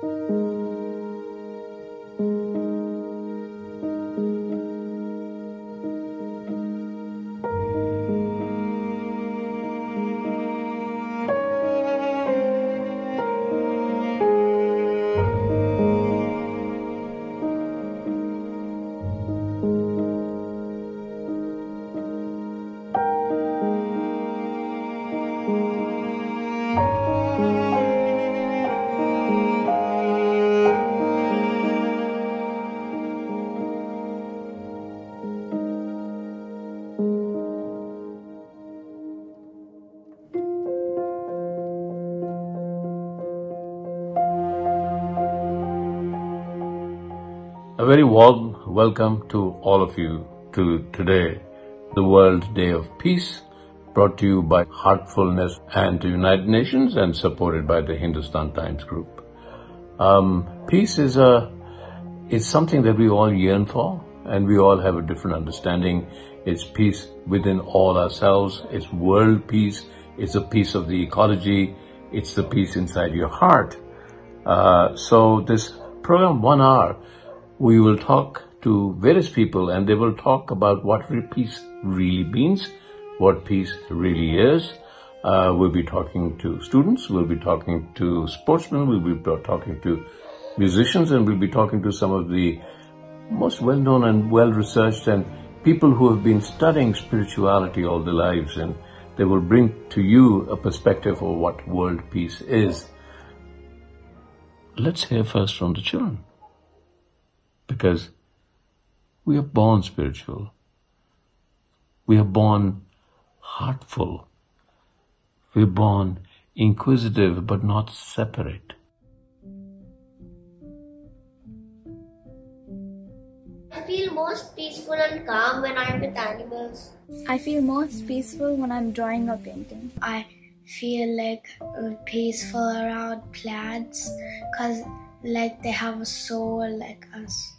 A very warm welcome to all of you to today, the World Day of Peace, brought to you by Heartfulness and the United Nations and supported by the Hindustan Times Group. Peace is something that we all yearn for, and we all have a different understanding. It's peace within all ourselves. It's world peace. It's a piece of the ecology. It's the peace inside your heart. So this program, 1 hour, we will talk to various people and they will talk about what peace really means, what peace really is. We'll be talking to students, we'll be talking to sportsmen, we'll be talking to musicians, and we'll be talking to some of the most well-known and well-researched and people who have been studying spirituality all their lives, and they will bring to you a perspective of what world peace is. Let's hear first from the children, because we are born spiritual. We are born heartful. We're born inquisitive but not separate. I feel most peaceful and calm when I'm with animals. I feel most peaceful when I'm drawing or painting. I feel like peaceful around plants because like they have a soul like us.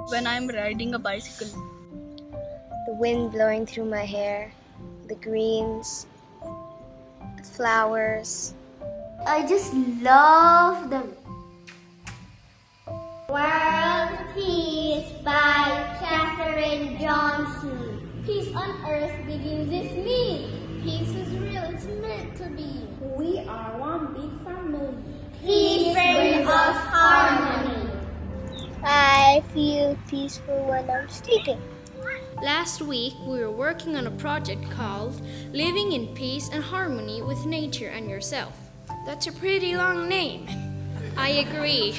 When I'm riding a bicycle. The wind blowing through my hair, the greens, the flowers. I just love them. World Peace by Katherine Johnson. Peace on earth begins with me. Peace is real, it's meant to be. We are one big family. Peace brings us harmony. I feel peaceful when I'm sleeping. Last week, we were working on a project called Living in Peace and Harmony with Nature and Yourself. That's a pretty long name. I agree.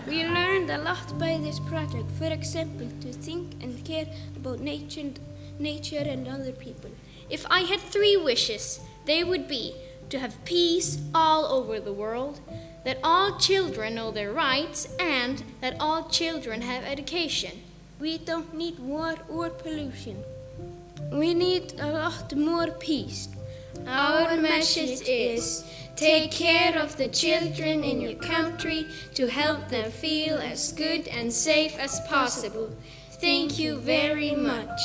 We learned a lot by this project. For example, to think and care about nature and other people. If I had 3 wishes, they would be to have peace all over the world, that all children know their rights, and that all children have education. We don't need war or pollution. We need a lot more peace. Our message is, take care of the children in your country to help them feel as good and safe as possible. Thank you very much.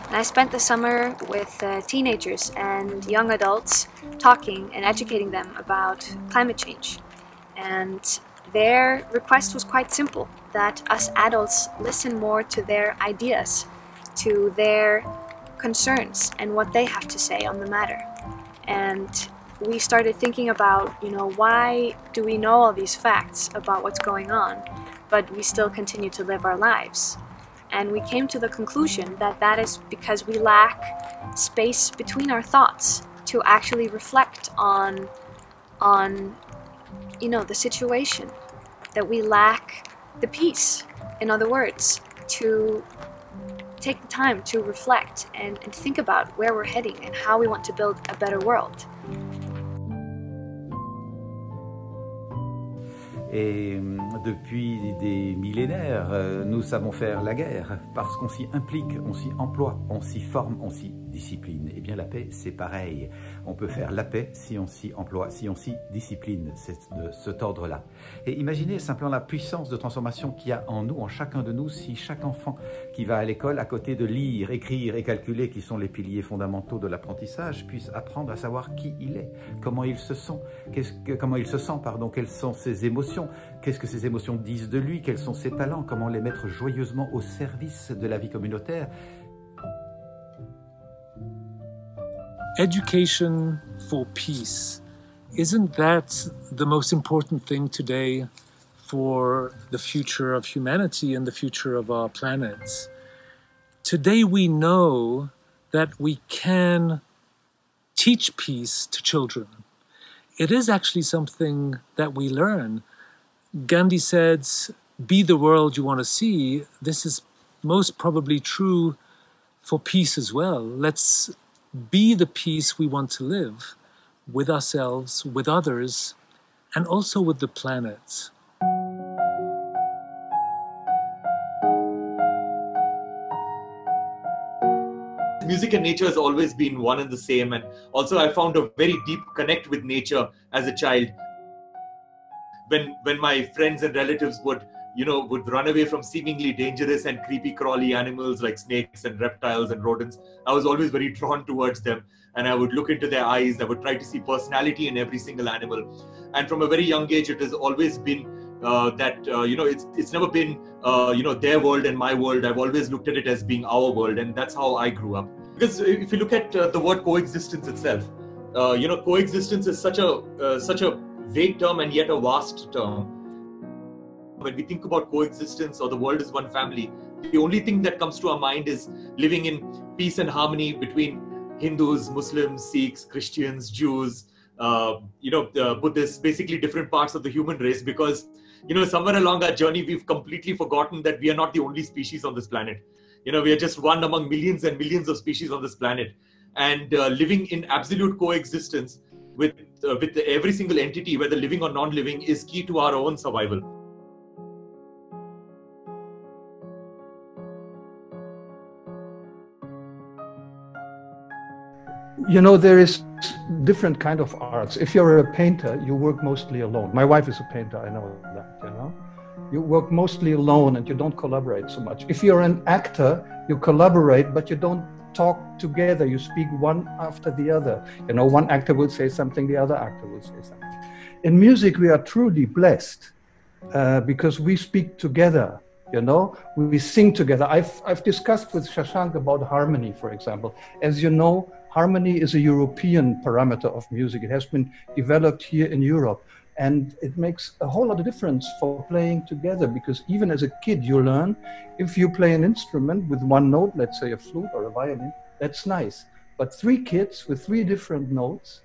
I spent the summer with teenagers and young adults talking and educating them about climate change. And their request was quite simple, that us adults listen more to their ideas, to their concerns and what they have to say on the matter. And we started thinking about, why do we know all these facts about what's going on, but we still continue to live our lives? And we came to the conclusion that that is because we lack space between our thoughts to actually reflect on the situation, that we lack the peace, in other words, to take the time to reflect and think about where we're heading and how we want to build a better world. Et depuis des millénaires, nous savons faire la guerre parce qu'on s'y implique, on s'y emploie, on s'y forme, on s'y discipline. Eh bien, la paix, c'est pareil. On peut faire la paix si on s'y emploie, si on s'y discipline. C'est de cet ordre-là. Et imaginez simplement la puissance de transformation qu'il y a en nous, en chacun de nous, si chaque enfant qui va à l'école, à côté de lire, écrire et calculer, qui sont les piliers fondamentaux de l'apprentissage, puisse apprendre à savoir qui il est, comment il se sent, quelles sont ses émotions, qu'est-ce que ces émotions disent de lui, quels sont ses talents, comment les mettre joyeusement au service de la vie communautaire. Education for peace. Isn't that the most important thing today for the future of humanity and the future of our planet? Today we know that we can teach peace to children. It is actually something that we learn. Gandhi said, be the world you want to see. This is most probably true for peace as well. Let's be the peace we want to live with ourselves, with others, and also with the planet. Music and nature has always been one and the same, and also I found a very deep connect with nature as a child. When my friends and relatives would run away from seemingly dangerous and creepy crawly animals like snakes and reptiles and rodents, I was always very drawn towards them, and I would look into their eyes. I would try to see personality in every single animal, and from a very young age it has always been it's never been their world and my world. I've always looked at it as being our world, and that's how I grew up. Because if you look at the word coexistence itself, coexistence is such a vague term and yet a vast term. When we think about coexistence or the world as one family, the only thing that comes to our mind is living in peace and harmony between Hindus, Muslims, Sikhs, Christians, Jews, Buddhists, basically different parts of the human race, because somewhere along our journey we've completely forgotten that we are not the only species on this planet. We are just one among millions and millions of species on this planet, and living in absolute coexistence with every single entity, whether living or non-living, is key to our own survival. There is different kind of arts. If you're a painter, you work mostly alone. My wife is a painter, I know that, You work mostly alone and you don't collaborate so much. If you're an actor, you collaborate, but you don't talk together. You speak one after the other. One actor will say something, the other actor will say something. In music, we are truly blessed because we speak together. We sing together. I've discussed with Shashank about harmony, for example. As you know, harmony is a European parameter of music. It has been developed here in Europe, and it makes a whole lot of difference for playing together, because even as a kid you learn, if you play an instrument with one note, let's say a flute or a violin, that's nice. But three kids with three different notes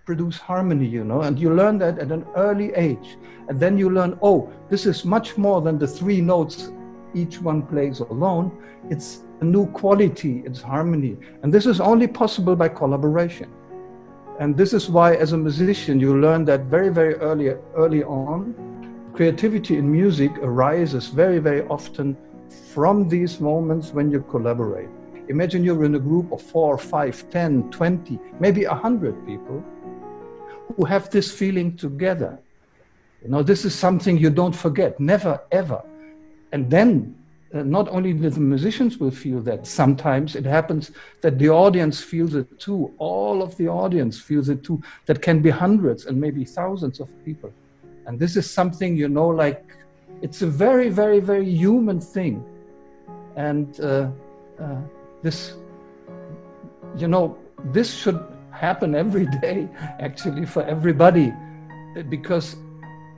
produce harmony, and you learn that at an early age. And then you learn, oh, this is much more than the three notes each one plays alone. It's a new quality, it's harmony. And this is only possible by collaboration. And this is why, as a musician, you learn that very, very early on. Creativity in music arises very, very often from these moments when you collaborate. Imagine you're in a group of 4, 5, 10, 20, maybe 100 people who have this feeling together. This is something you don't forget, never, ever. And then not only the musicians will feel that, sometimes it happens that the audience feels it too. All of the audience feels it too. That can be hundreds and maybe thousands of people. And this is something, it's a very, very, very human thing. And this should happen every day, actually, for everybody, because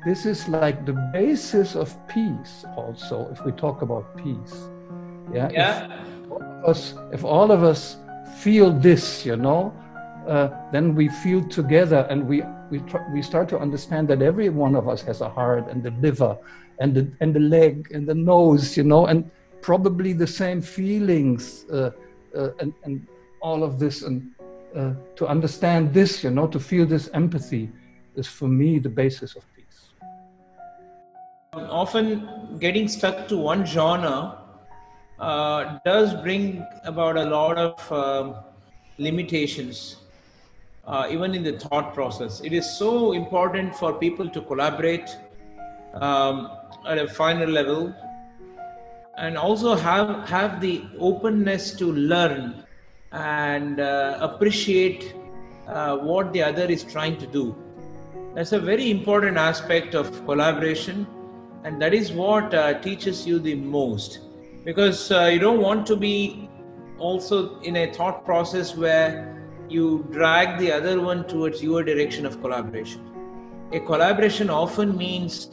this is like the basis of peace also, if we talk about peace. Yeah. If all of us feel this, then we feel together, and we start to understand that every one of us has a heart and the liver and the leg and the nose, and probably the same feelings and all of this. And to understand this, to feel this empathy is, for me, the basis of peace. Often getting stuck to one genre does bring about a lot of limitations, even in the thought process. It is so important for people to collaborate at a finer level, and also have the openness to learn and appreciate what the other is trying to do. That's a very important aspect of collaboration, and that is what teaches you the most, because you don't want to be also in a thought process where you drag the other one towards your direction of collaboration. A collaboration often means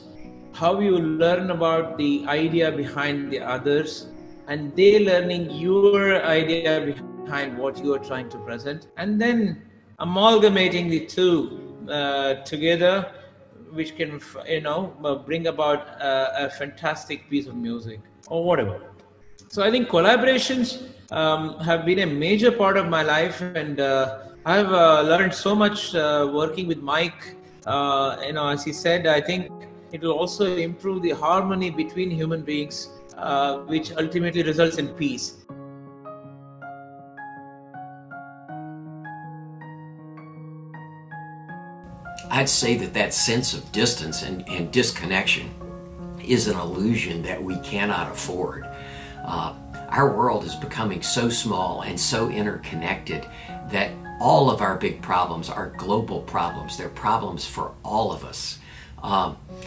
how you learn about the idea behind the others, and they learning your idea behind what you are trying to present, and then amalgamating the two together, which can, bring about a fantastic piece of music or whatever. So I think collaborations have been a major part of my life, and I've learned so much working with Mike. As he said, I think it will also improve the harmony between human beings, which ultimately results in peace. I'd say that sense of distance and disconnection is an illusion that we cannot afford. Our world is becoming so small and so interconnected that all of our big problems are global problems. They're problems for all of us.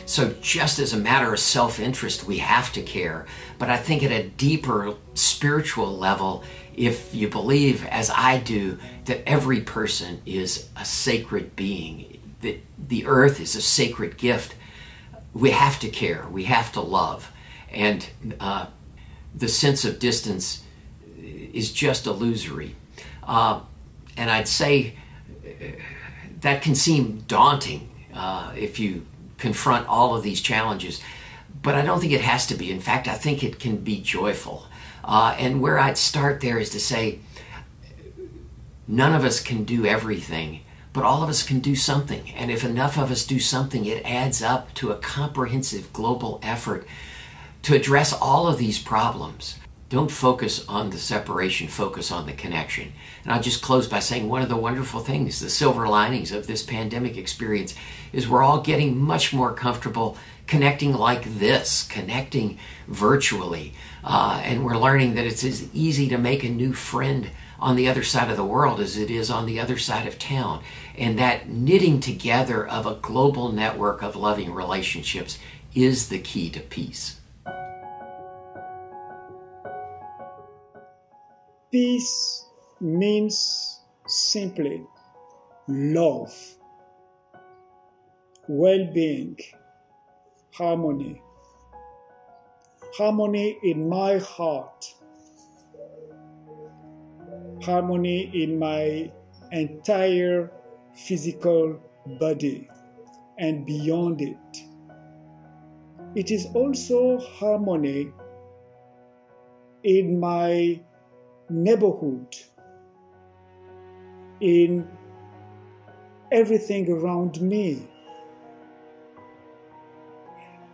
So just as a matter of self-interest, we have to care. But I think at a deeper spiritual level, if you believe, as I do, that every person is a sacred being, that the earth is a sacred gift, we have to care, we have to love. And the sense of distance is just illusory. And I'd say that can seem daunting if you confront all of these challenges, but I don't think it has to be. In fact, I think it can be joyful. And where I'd start there is to say, none of us can do everything, but all of us can do something. And if enough of us do something, it adds up to a comprehensive global effort to address all of these problems. Don't focus on the separation, focus on the connection. And I'll just close by saying one of the wonderful things, the silver linings of this pandemic experience, is we're all getting much more comfortable connecting like this, connecting virtually. And we're learning that it's as easy to make a new friend on the other side of the world as it is on the other side of town. And that knitting together of a global network of loving relationships is the key to peace. Peace means simply love, well-being, harmony. Harmony in my heart, harmony in my entire physical body and beyond it. It is also harmony in my neighborhood, in everything around me.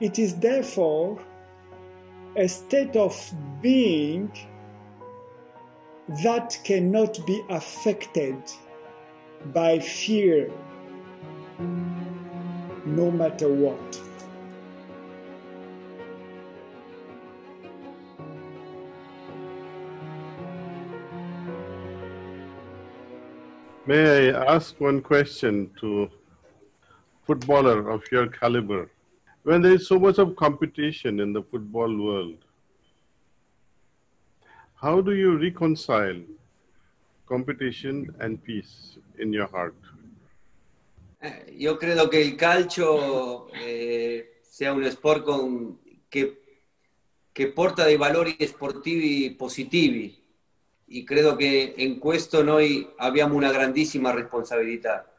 It is therefore a state of being that cannot be affected by fear, no matter what. May I ask one question to a footballer of your caliber? When there is so much of competition in the football world, how do you reconcile competition and peace in your heart? Io credo che il calcio sia un sport che porta dei valori sportivi positivi. E credo che in questo noi abbiamo una grandissima responsabilità.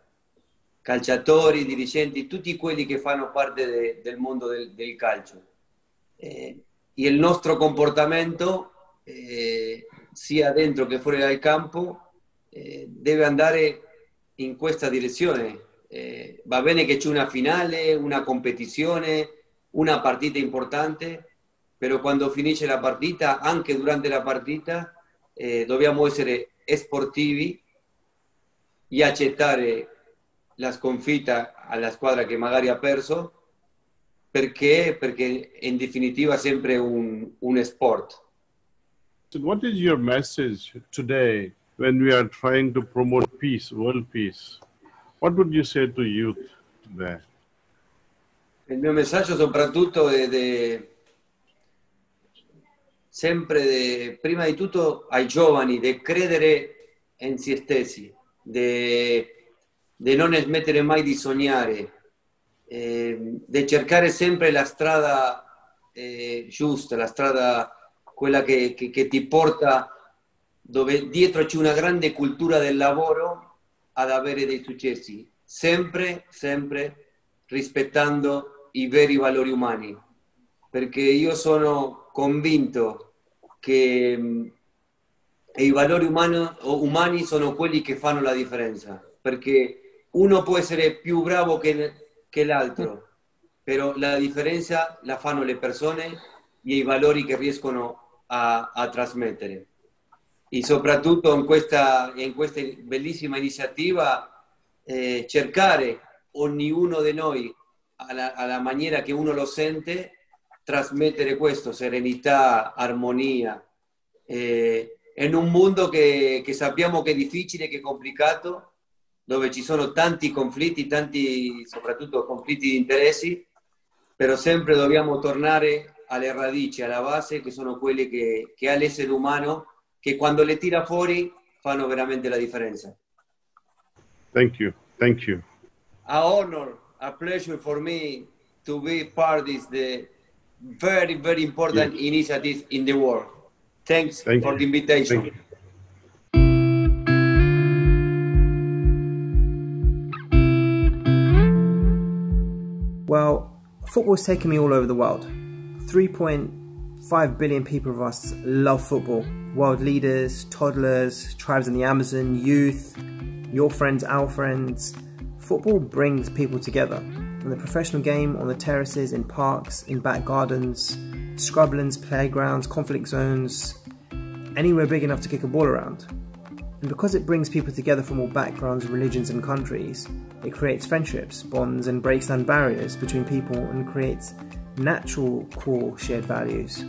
Calciatori, dirigenti, tutti quelli che fanno parte del mondo del calcio. E il nostro comportamento, sia dentro che fuori dal campo, deve andare in questa direzione. Va bene che c'è una finale, una competizione, una partita importante, però quando finisce la partita, anche durante la partita, dobbiamo essere sportivi e accettare la sconfitta alla squadra che magari ha perso, perché in definitiva è sempre un sport. So what is your message today when we are trying to promote peace, world peace? What would you say to youth today? Il mio messaggio soprattutto è sempre prima di tutto ai giovani, di credere in se stessi, di non smettere mai di sognare, di cercare sempre la strada giusta, la strada quella che ti porta dove dietro c'è una grande cultura del lavoro ad avere dei successi, sempre rispettando i veri valori umani, perché io sono convinto che i valori umani sono quelli che fanno la differenza, perché uno può essere più bravo che l'altro, però la differenza la fanno le persone e i valori che riescono a trasmettere. E soprattutto in questa bellissima iniziativa cercare ognuno di noi alla maniera che uno lo sente, trasmettere questo, serenità, armonia, in un mondo che sappiamo che è difficile, che è complicato, dove ci sono tanti conflitti, soprattutto conflitti di interessi, però sempre dobbiamo tornare alle radici, alla base, che sono quelle che ha l'essere umano, che quando le tira fuori fanno veramente la differenza. Thank you. Thank you. A honor, a pleasure for me to be part of the very, very important initiative in the world. Thanks for the invitation. Thank you. Well, football's taken me all over the world. 3.5 billion people of us love football. World leaders, toddlers, tribes in the Amazon, youth, your friends, our friends. Football brings people together. In the professional game, on the terraces, in parks, in back gardens, scrublands, playgrounds, conflict zones, anywhere big enough to kick a ball around. And because it brings people together from all backgrounds, religions and countries, it creates friendships, bonds and breaks down barriers between people and creates natural core shared values.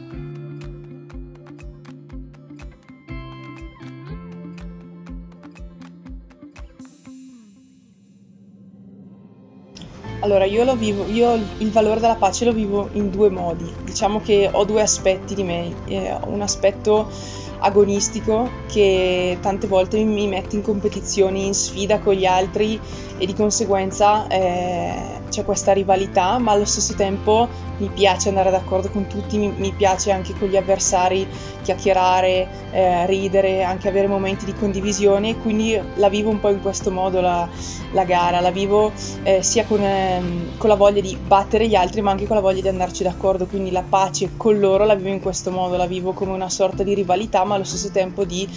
Allora, io il valore della pace lo vivo in due modi. Diciamo che ho due aspetti di me, un aspetto agonistico che tante volte mi mette in competizioni, in sfida con gli altri e di conseguenza c'è questa rivalità, ma allo stesso tempo mi piace andare d'accordo con tutti, mi piace anche con gli avversari chiacchierare, ridere, anche avere momenti di condivisione, quindi la vivo un po' in questo modo la gara, la vivo sia con la voglia di battere gli altri ma anche con la voglia di andarci d'accordo, quindi la pace con loro la vivo in questo modo, la vivo come una sorta di rivalità ma allo stesso tempo di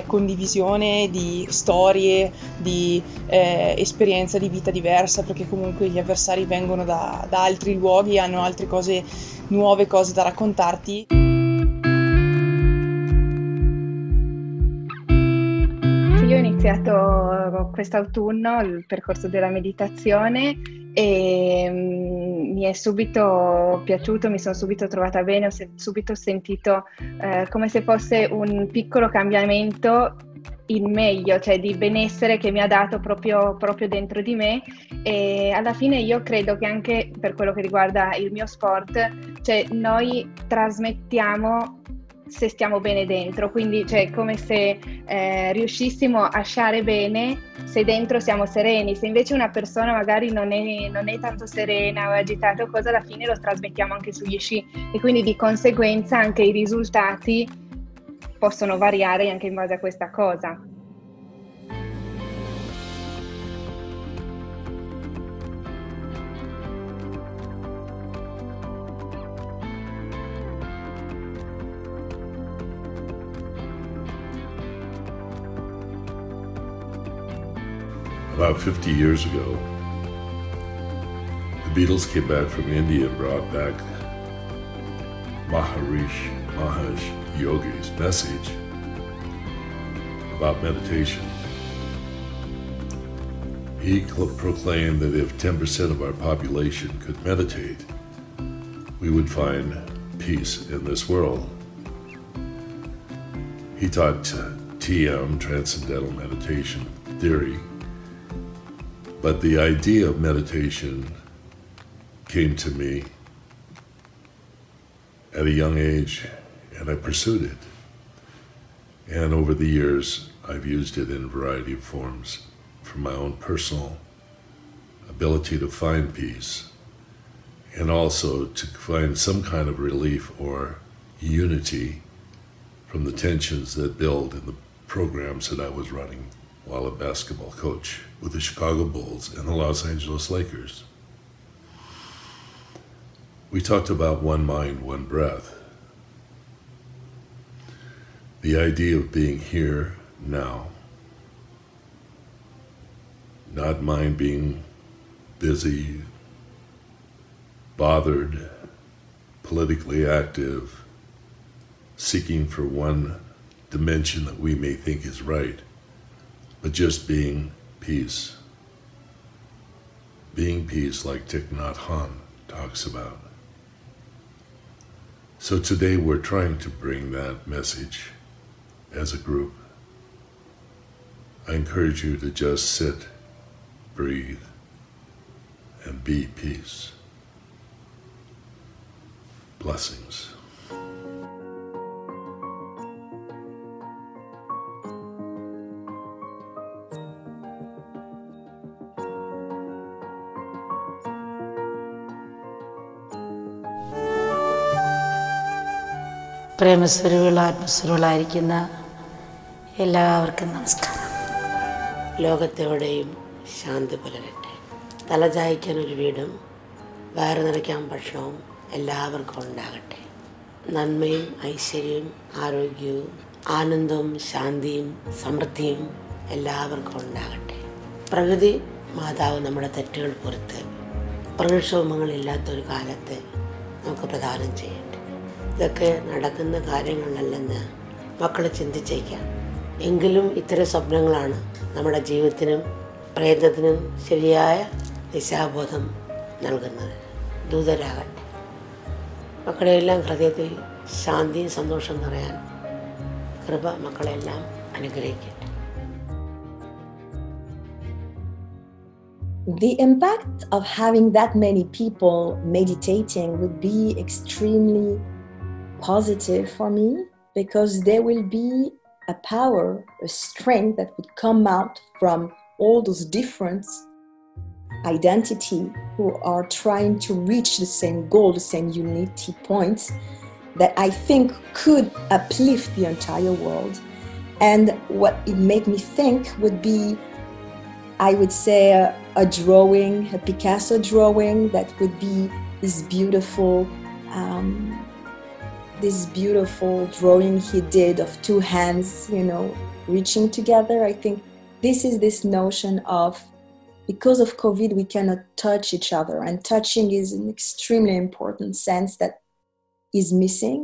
condivisione, di storie, di esperienza di vita diversa, perché comunque gli avversari vengono da altri luoghi, hanno altre cose, nuove cose da raccontarti. Io ho iniziato quest'autunno il percorso della meditazione e mi è subito piaciuto, mi sono subito trovata bene, ho subito sentito come se fosse un piccolo cambiamento in meglio, cioè di benessere che mi ha dato proprio dentro di me, e alla fine io credo che anche per quello che riguarda il mio sport, cioè noi trasmettiamo se stiamo bene dentro, quindi cioè come se riuscissimo a stare bene se dentro siamo sereni. Se invece una persona magari non è tanto serena o agitata o cosa, alla fine lo trasmettiamo anche sugli sci e quindi di conseguenza anche i risultati possono variare anche in base a questa cosa. About 50 years ago, the Beatles came back from India and brought back Maharaj Yogi's message about meditation. He proclaimed that if 10% of our population could meditate, we would find peace in this world. He taught TM, Transcendental Meditation Theory, but the idea of meditation came to me at a young age, and I pursued it. And over the years, I've used it in a variety of forms for my own personal ability to find peace, and also to find some kind of relief or unity from the tensions that build in the programs that I was running while a basketball coach with the Chicago Bulls and the Los Angeles Lakers. We talked about one mind, one breath. The idea of being here now, not mind being busy, bothered, politically active, seeking for one dimension that we may think is right, but just being peace. Being peace, like Thich Nhat Hanh talks about. So today we're trying to bring that message as a group. I encourage you to just sit, breathe, and be peace. Blessings. പ്രേമസ്വരൂപികൾ ആത്മസ്വരൂപികളായിരിക്കുന്ന എല്ലാവർക്കും നമസ്കാരം. ലോകത്തെവിടെയും ശാന്തി പുലരട്ടെ. തലചായ്ക്കാൻ ഒരു വീടും വയറ് നിറയ്ക്കാൻ ഭക്ഷണവും എല്ലാവർക്കും ഉണ്ടാകട്ടെ. നന്മയും ഐശ്വര്യവും ആരോഗ്യവും ആനന്ദവും ശാന്തിയും സമൃദ്ധിയും എല്ലാവർക്കും ഉണ്ടാകട്ടെ. പ്രകൃതി മാതാവ് നമ്മുടെ തെറ്റുകൾ പുറത്ത് പ്രകൃതിക്ഷോഭങ്ങളില്ലാത്തൊരു കാലത്ത് നമുക്ക് പ്രദാനം ചെയ്യട്ടെ. ഇതൊക്കെ നടക്കുന്ന കാര്യങ്ങളല്ലെന്ന് മക്കൾ ചിന്തിച്ചേക്കാം. എങ്കിലും ഇത്തരം സ്വപ്നങ്ങളാണ് നമ്മുടെ ജീവിതത്തിനും പ്രയത്നത്തിനും ശരിയായ ദിശാബോധം നൽകുന്നത്. ദൂതരാകട്ടെ. മക്കളെല്ലാം ഹൃദയത്തിൽ ശാന്തിയും സന്തോഷം നിറയാൻ കൃപ മക്കളെല്ലാം അനുഗ്രഹിക്കട്ടെ. The impact of having that many people meditating would be extremely positive for me, because there will be a power, a strength that would come out from all those different identity who are trying to reach the same goal, the same unity points, that I think could uplift the entire world. And what it made me think would be, I would say, a drawing, a Picasso drawing, that would be this beautiful drawing he did of two hands, reaching together. I think this is this notion of, because of COVID, we cannot touch each other, and touching is an extremely important sense that is missing,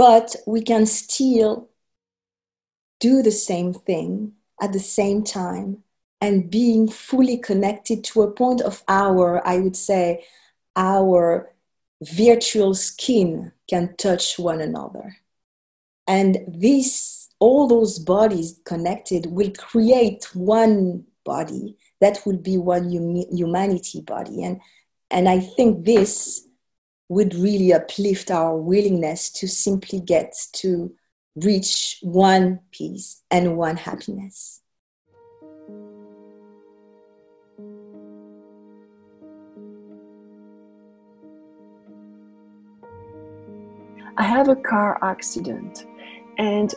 but we can still do the same thing at the same time, and being fully connected to a point of I would say, our virtual skin can touch one another. And all those bodies connected will create one body that will be one humanity body. And I think this would really uplift our willingness to simply get to reach one peace and one happiness. I have a car accident, and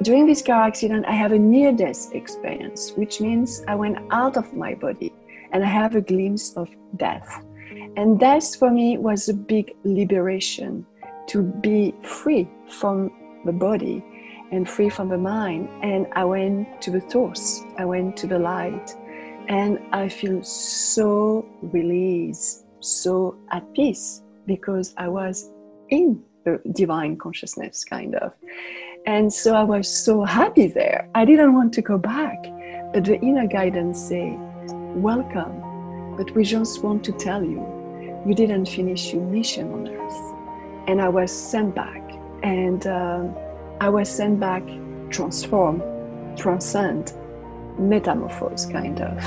during this car accident I have a near-death experience, which means I went out of my body and I have a glimpse of death. And death for me was a big liberation, to be free from the body and free from the mind. And I went to the source, I went to the light, and I feel so released, so at peace, because I was in the divine consciousness, kind of. And so I was so happy there. I didn't want to go back. But the inner guidance said, welcome, but we just want to tell you, you didn't finish your mission on earth. And I was sent back, and I was sent back transformed, transcend, metamorphose kind of.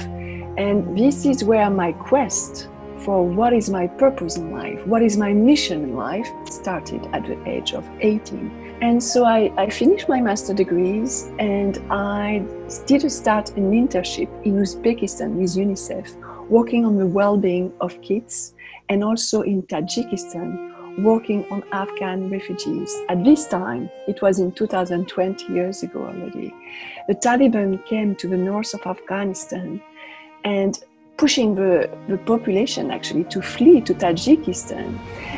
And this is where my quest for what is my purpose in life, what is my mission in life, started at the age of 18. And so I finished my master degrees, and I did start an internship in Uzbekistan with UNICEF, working on the well-being of kids, and also in Tajikistan, working on Afghan refugees. At this time, it was in 2020 years ago already, the Taliban came to the north of Afghanistan and pushing the population actually to flee to Tajikistan.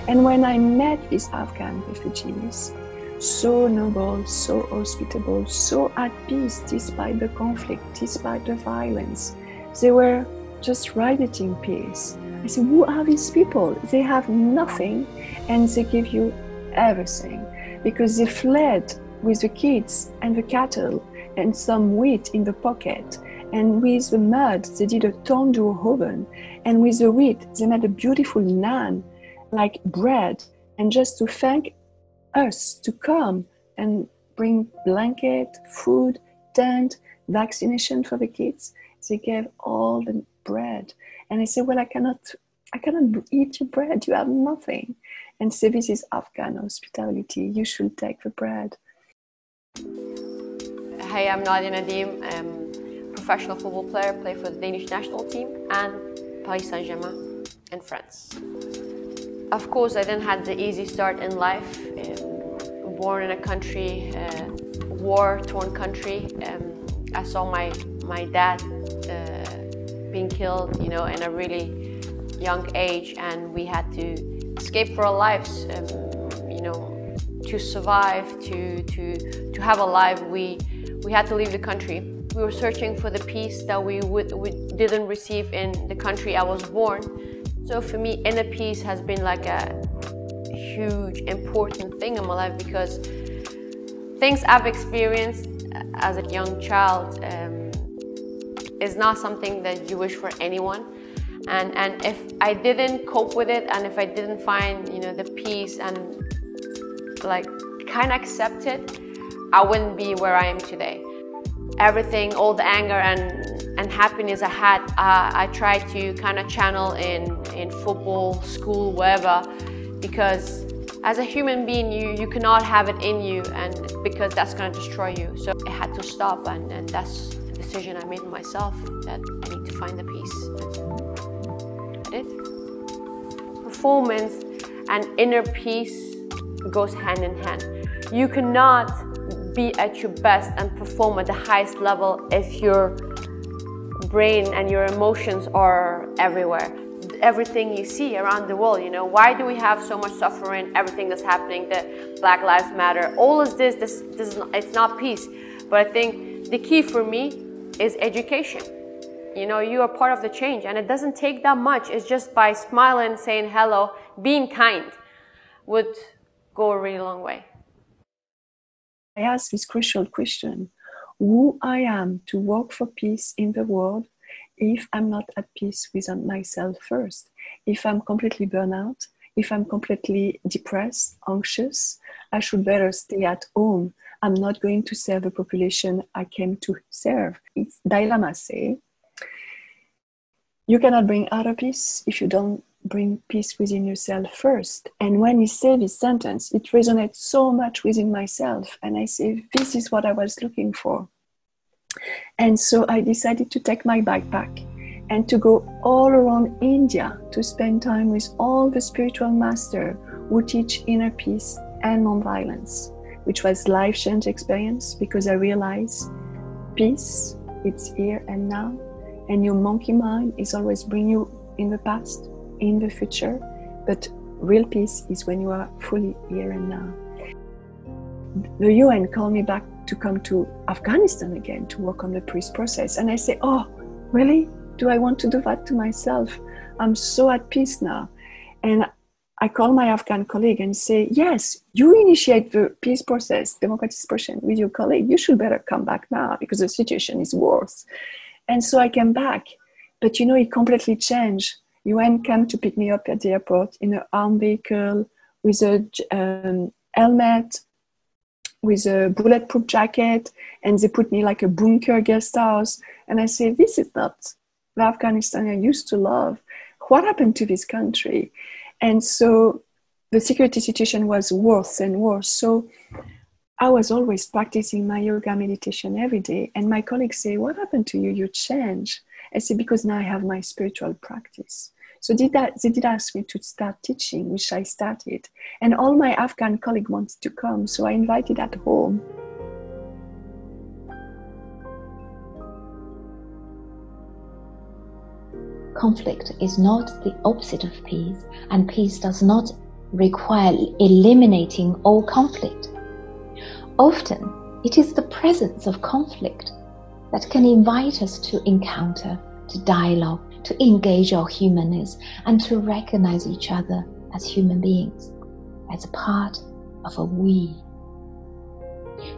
And when I met these Afghan refugees, so noble, so hospitable, so at peace despite the conflict, despite the violence, they were just radiating peace. I said, who are these people? They have nothing and they give you everything, because they fled with the kids and the cattle and some wheat in the pocket. And with the mud, they did a tandoor oven. And with the wheat, they made a beautiful naan, like bread. And just to thank us to come and bring blanket, food, tent, vaccination for the kids, they gave all the bread. And I said, well, I cannot eat your bread. You have nothing. And say, this is Afghan hospitality. You should take the bread. Hi, I'm Nadia Nadim. I'm a professional football player, play for the Danish national team and Paris Saint-Germain in France. Of course, I didn't have the easy start in life. Born in a country, war-torn country. I saw my dad being killed, in a really young age, and we had to escape for our lives. To survive, to have a life, we had to leave the country. We were searching for the peace that we didn't receive in the country I was born. So for me, inner peace has been like a huge, important thing in my life, because things I've experienced as a young child is not something that you wish for anyone. And if I didn't cope with it, and if I didn't find, the peace and kind of accept it, I wouldn't be where I am today. Everything, all the anger and happiness I had, I tried to kind of channel in football, school, wherever, because as a human being, you cannot have it in you, and because that's going to destroy you. So I had to stop, and that's the decision I made myself, that I need to find the peace. I did. Performance and inner peace goes hand in hand. You cannot be at your best and perform at the highest level if your brain and your emotions are everywhere. Everything you see around the world, why do we have so much suffering? Everything that's happening, the Black Lives Matter, all of this is not, it's not peace. But I think the key for me is education. You are part of the change, and it doesn't take that much. It's just by smiling, saying hello, being kind would go a really long way. I ask this crucial question: who I am to work for peace in the world if I'm not at peace with myself first? If I'm completely burnt out, if I'm completely depressed, anxious, I should better stay at home. I'm not going to serve the population I came to serve. It's Yamas say, you cannot bring outer peace if you don't bring peace within yourself first. And when he said this sentence, it resonates so much within myself. And I say, this is what I was looking for. And so I decided to take my backpack and to go all around India to spend time with all the spiritual masters who teach inner peace and non-violence, which was a life-changing experience, because I realized peace, it's here and now. And your monkey mind is always bringing you in the past, in the future, but real peace is when you are fully here and now. The UN called me back to come to Afghanistan again to work on the peace process, and I say, oh, really? Do I want to do that to myself? I'm so at peace now. And I call my Afghan colleague and say, yes, you initiate the peace process, democratization with your colleague. You should better come back now, because the situation is worse. And so I came back. But you know, it completely changed. UN came to pick me up at the airport in an armed vehicle with a helmet, with a bulletproof jacket, and they put me like a bunker guest house. And I say, this is not the Afghanistan I used to love. What happened to this country? And so the security situation was worse and worse. So I was always practicing my yoga meditation every day. And my colleagues say, what happened to you? You changed. I say, because now I have my spiritual practice. So they did ask me to start teaching, which I started. And all my Afghan colleagues wanted to come, so I invited at home. Conflict is not the opposite of peace, and peace does not require eliminating all conflict. Often, it is the presence of conflict that can invite us to encounter, to dialogue, to engage our humanness, and to recognize each other as human beings, as a part of a we.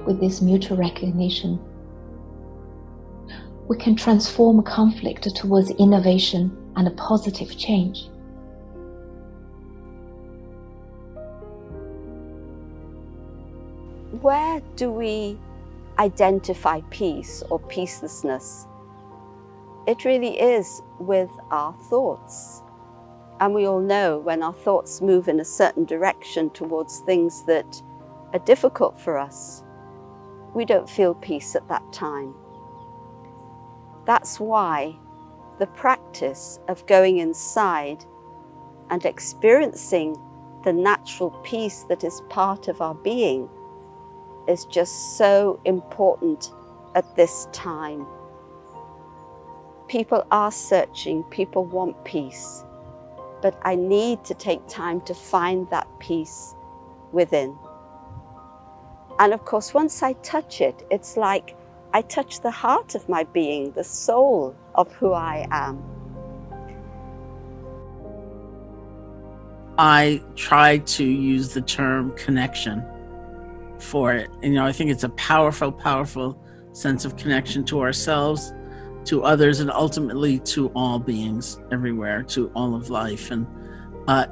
With this mutual recognition, we can transform a conflict towards innovation and a positive change. Where do we identify peace or peacelessness? It really is with our thoughts. And we all know when our thoughts move in a certain direction towards things that are difficult for us, we don't feel peace at that time. That's why the practice of going inside and experiencing the natural peace that is part of our being is just so important at this time. People are searching, people want peace, but I need to take time to find that peace within. And of course, once I touch it, it's like I touch the heart of my being, the soul of who I am. I try to use the term connection for it. And, I think it's a powerful, powerful sense of connection to ourselves, to others, and ultimately to all beings everywhere, to all of life. And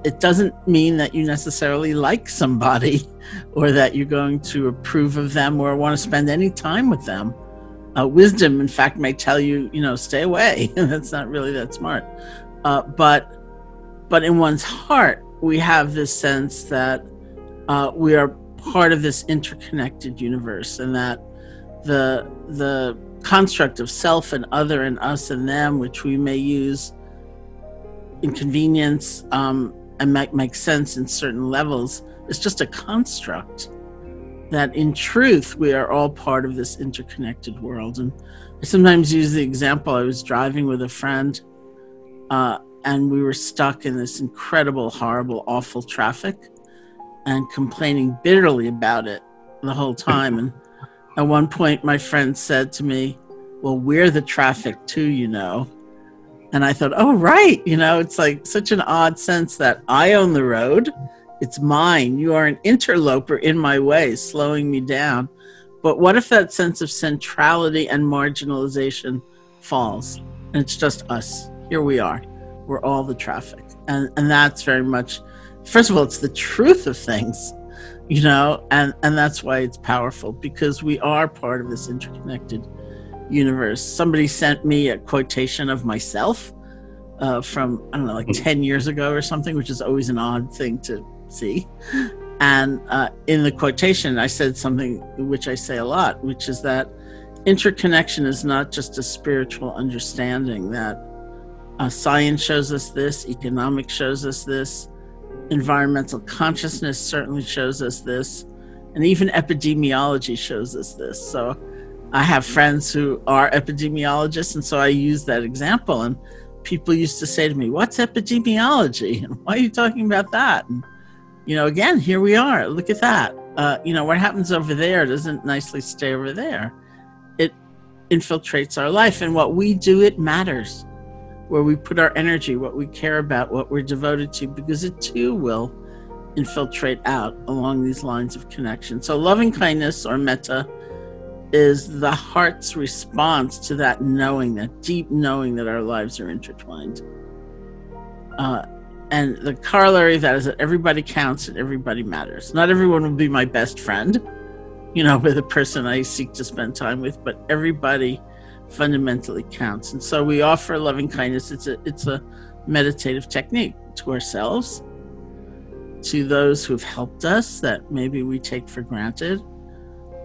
it doesn't mean that you necessarily like somebody or that you're going to approve of them or want to spend any time with them. Wisdom, in fact, may tell you, stay away. That's not really that smart. But in one's heart, we have this sense that we are part of this interconnected universe, and that the construct of self and other and us and them, which we may use in convenience and make sense in certain levels, is just a construct. That in truth, we are all part of this interconnected world. And I sometimes use the example, I was driving with a friend and we were stuck in this incredible, horrible, awful traffic and complaining bitterly about it the whole time. And at one point, my friend said to me, well, we're the traffic too, And I thought, oh, right. It's like such an odd sense that I own the road. It's mine. You are an interloper in my way, slowing me down. But what if that sense of centrality and marginalization falls? And it's just us. Here we are. We're all the traffic. And that's very much, first of all, it's the truth of things, and that's why it's powerful, because we are part of this interconnected universe. Somebody sent me a quotation of myself from, 10 years ago or something, which is always an odd thing to see. And in the quotation, I said something which I say a lot, which is that interconnection is not just a spiritual understanding, that science shows us this, economics shows us this, environmental consciousness certainly shows us this, and even epidemiology shows us this. So I have friends who are epidemiologists, and so I use that example. And people used to say to me, what's epidemiology? And why are you talking about that? And, again, here we are. Look at that. What happens over there doesn't nicely stay over there. It infiltrates our life. And what we do, it matters. Where we put our energy, what we care about, what we're devoted to, because it too will infiltrate out along these lines of connection. So loving kindness or metta is the heart's response to that knowing, that deep knowing that our lives are intertwined. And the corollary of that is that everybody counts and everybody matters. Not everyone will be my best friend, with the person I seek to spend time with, but everybody fundamentally counts. And so we offer loving kindness. It's a meditative technique to ourselves, to those who've helped us that maybe we take for granted,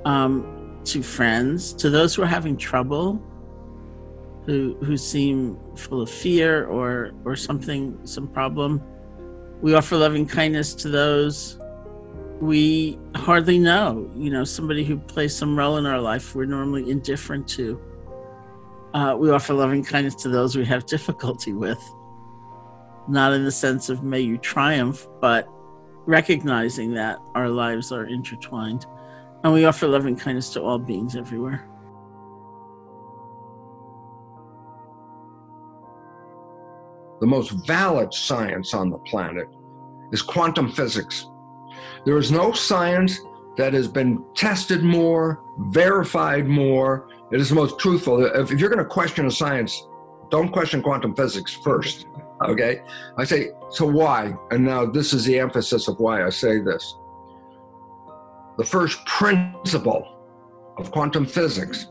to friends, to those who are having trouble, who seem full of fear or some problem. We offer loving kindness to those we hardly know, somebody who plays some role in our life we're normally indifferent to. We offer loving kindness to those we have difficulty with, not in the sense of may you triumph, but recognizing that our lives are intertwined. And we offer loving kindness to all beings everywhere. The most valid science on the planet is quantum physics. There is no science that has been tested more, verified more. It is the most truthful. If you're going to question a science, don't question quantum physics first, okay? I say, so why? And now this is the emphasis of why I say this. The first principle of quantum physics,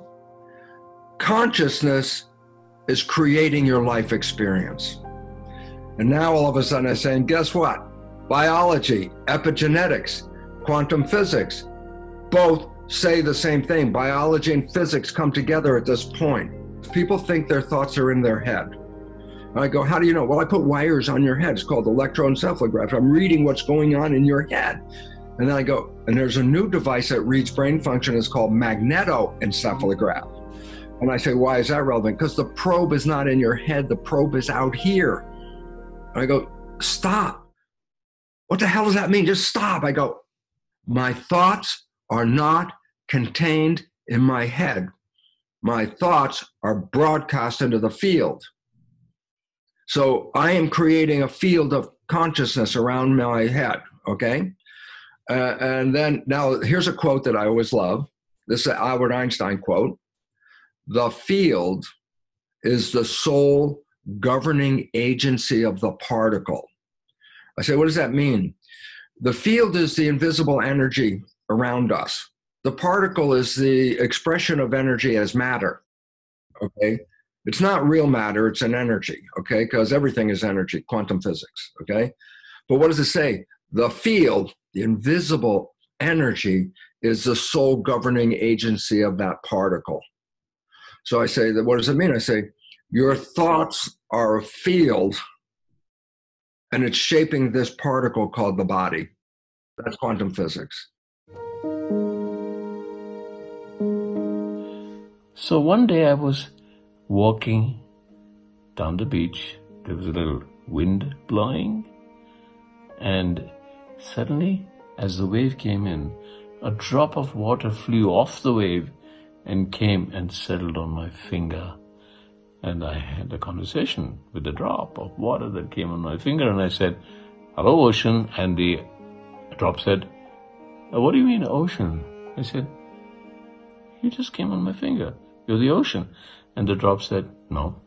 consciousness is creating your life experience. And now all of a sudden I'm saying, guess what? Biology, epigenetics, quantum physics, both say the same thing. Biology and physics come together at this point. People think their thoughts are in their head. And I go, how do you know? Well, I put wires on your head. It's called electroencephalograph. I'm reading what's going on in your head. And then I go, and there's a new device that reads brain function. It's called magnetoencephalograph. And I say, why is that relevant? Because the probe is not in your head. The probe is out here. And I go, stop. What the hell does that mean? Just stop. I go, my thoughts are not contained in my head. My thoughts are broadcast into the field. So I am creating a field of consciousness around my head, okay? And then, now here's a quote that I always love. This is an Albert Einstein quote. The field is the sole governing agency of the particle. I say, what does that mean? The field is the invisible energy around us. The particle is the expression of energy as matter, okay? It's not real matter, it's an energy, okay? Because everything is energy, quantum physics, okay? But what does it say? The field, the invisible energy, is the sole governing agency of that particle. So I say, that. What does it mean? I say, your thoughts are a field, and it's shaping this particle called the body. That's quantum physics. So one day I was walking down the beach. There was a little wind blowing, and suddenly, as the wave came in, a drop of water flew off the wave and came and settled on my finger. And I had a conversation with the drop of water that came on my finger, and I said, hello, ocean. And the drop said, what do you mean, ocean? I said, you just came on my finger. You're the ocean. And the drop said, no,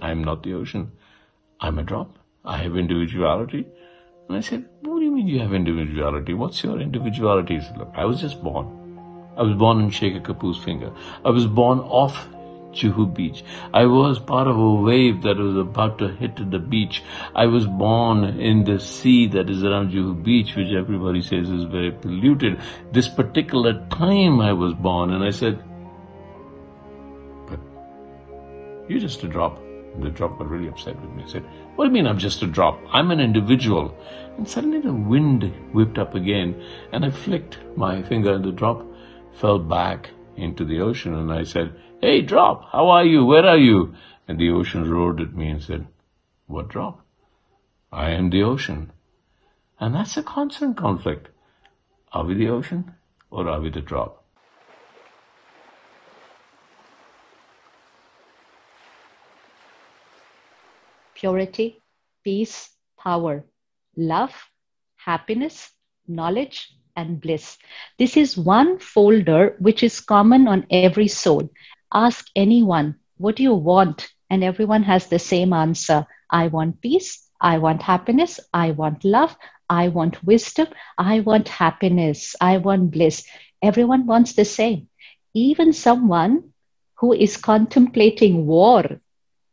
I'm not the ocean. I'm a drop. I have individuality. And I said, what do you mean you have individuality? What's your individuality? He said, look, I was just born. I was born in Sheikha Kapoor's finger. I was born off Juhu Beach. I was part of a wave that was about to hit the beach. I was born in the sea that is around Juhu Beach, which everybody says is very polluted. This particular time I was born, and I said, but you're just a drop. And the drop got really upset with me. I said, what do you mean I'm just a drop? I'm an individual. And suddenly the wind whipped up again, and I flicked my finger, and the drop fell back into the ocean. And I said, hey, drop, how are you? Where are you? And the ocean roared at me and said, what drop? I am the ocean. And that's a constant conflict. Are we the ocean or are we the drop? Purity, peace, power, love, happiness, knowledge, and bliss. This is one folder which is common on every soul. Ask anyone, what do you want? And everyone has the same answer. I want peace. I want happiness. I want love. I want wisdom. I want happiness. I want bliss. Everyone wants the same. Even someone who is contemplating war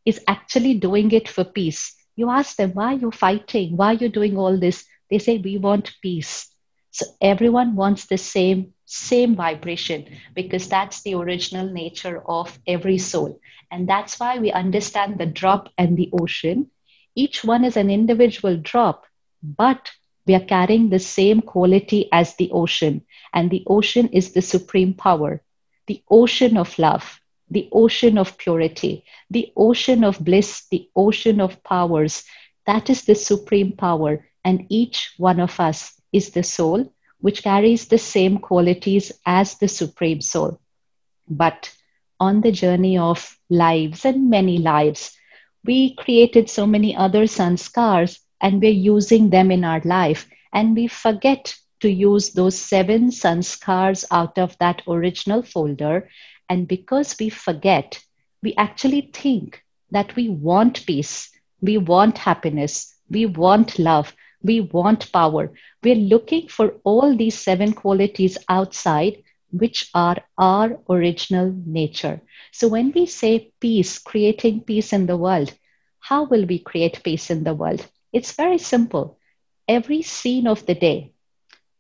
is actually doing it for peace. You ask them, why are you fighting? Why are you doing all this? They say, we want peace. So everyone wants the same vibration, because that's the original nature of every soul. And that's why we understand the drop and the ocean. Each one is an individual drop, but we are carrying the same quality as the ocean. And the ocean is the supreme power, the ocean of love, the ocean of purity, the ocean of bliss, the ocean of powers. That is the supreme power. And each one of us is the soul, which carries the same qualities as the supreme soul. But on the journey of lives and many lives, we created so many other sanskars, and we're using them in our life. And we forget to use those 7 sanskars out of that original folder. And because we forget, we actually think that we want peace, we want happiness, we want love, we want power. We're looking for all these 7 qualities outside, which are our original nature. So when we say peace, creating peace in the world, how will we create peace in the world? It's very simple. Every scene of the day,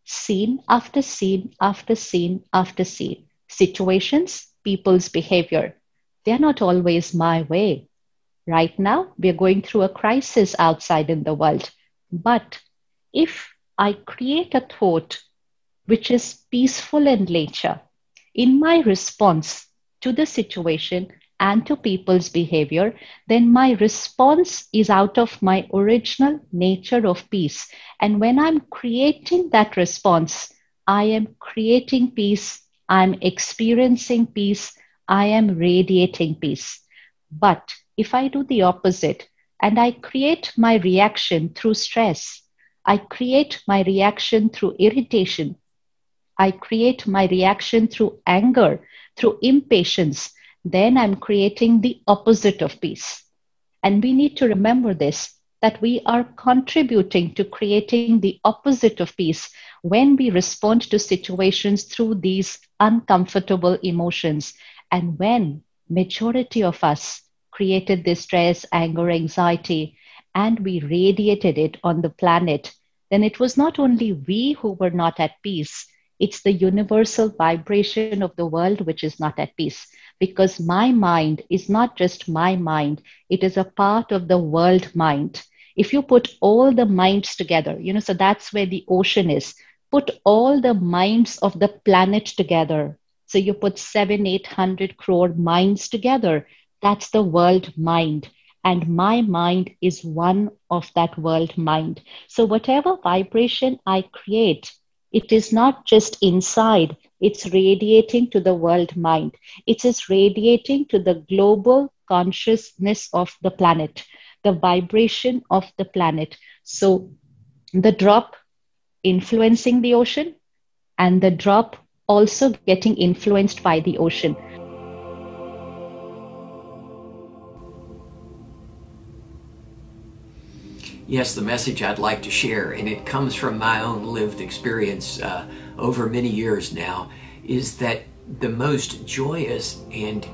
scene after scene after scene after scene, situations, people's behavior, they're not always my way. Right now, we're going through a crisis outside in the world. But if I create a thought which is peaceful in nature, in my response to the situation and to people's behavior, then my response is out of my original nature of peace. And when I'm creating that response, I am creating peace, I'm experiencing peace, I am radiating peace. But if I do the opposite and I create my reaction through stress, I create my reaction through irritation, I create my reaction through anger, through impatience, then I'm creating the opposite of peace. And we need to remember this, that we are contributing to creating the opposite of peace when we respond to situations through these uncomfortable emotions. And when majority of us created this stress, anger, anxiety, and we radiated it on the planet, then it was not only we who were not at peace, it's the universal vibration of the world which is not at peace. Because my mind is not just my mind, it is a part of the world mind. If you put all the minds together, so that's where the ocean is. Put all the minds of the planet together. So you put 700-800 crore minds together. That's the world mind. And my mind is one of that world mind. So whatever vibration I create, it is not just inside, it's radiating to the world mind. It is radiating to the global consciousness of the planet, the vibration of the planet. So the drop influencing the ocean and the drop also getting influenced by the ocean. Yes, the message I'd like to share, and it comes from my own lived experience over many years now, is that the most joyous and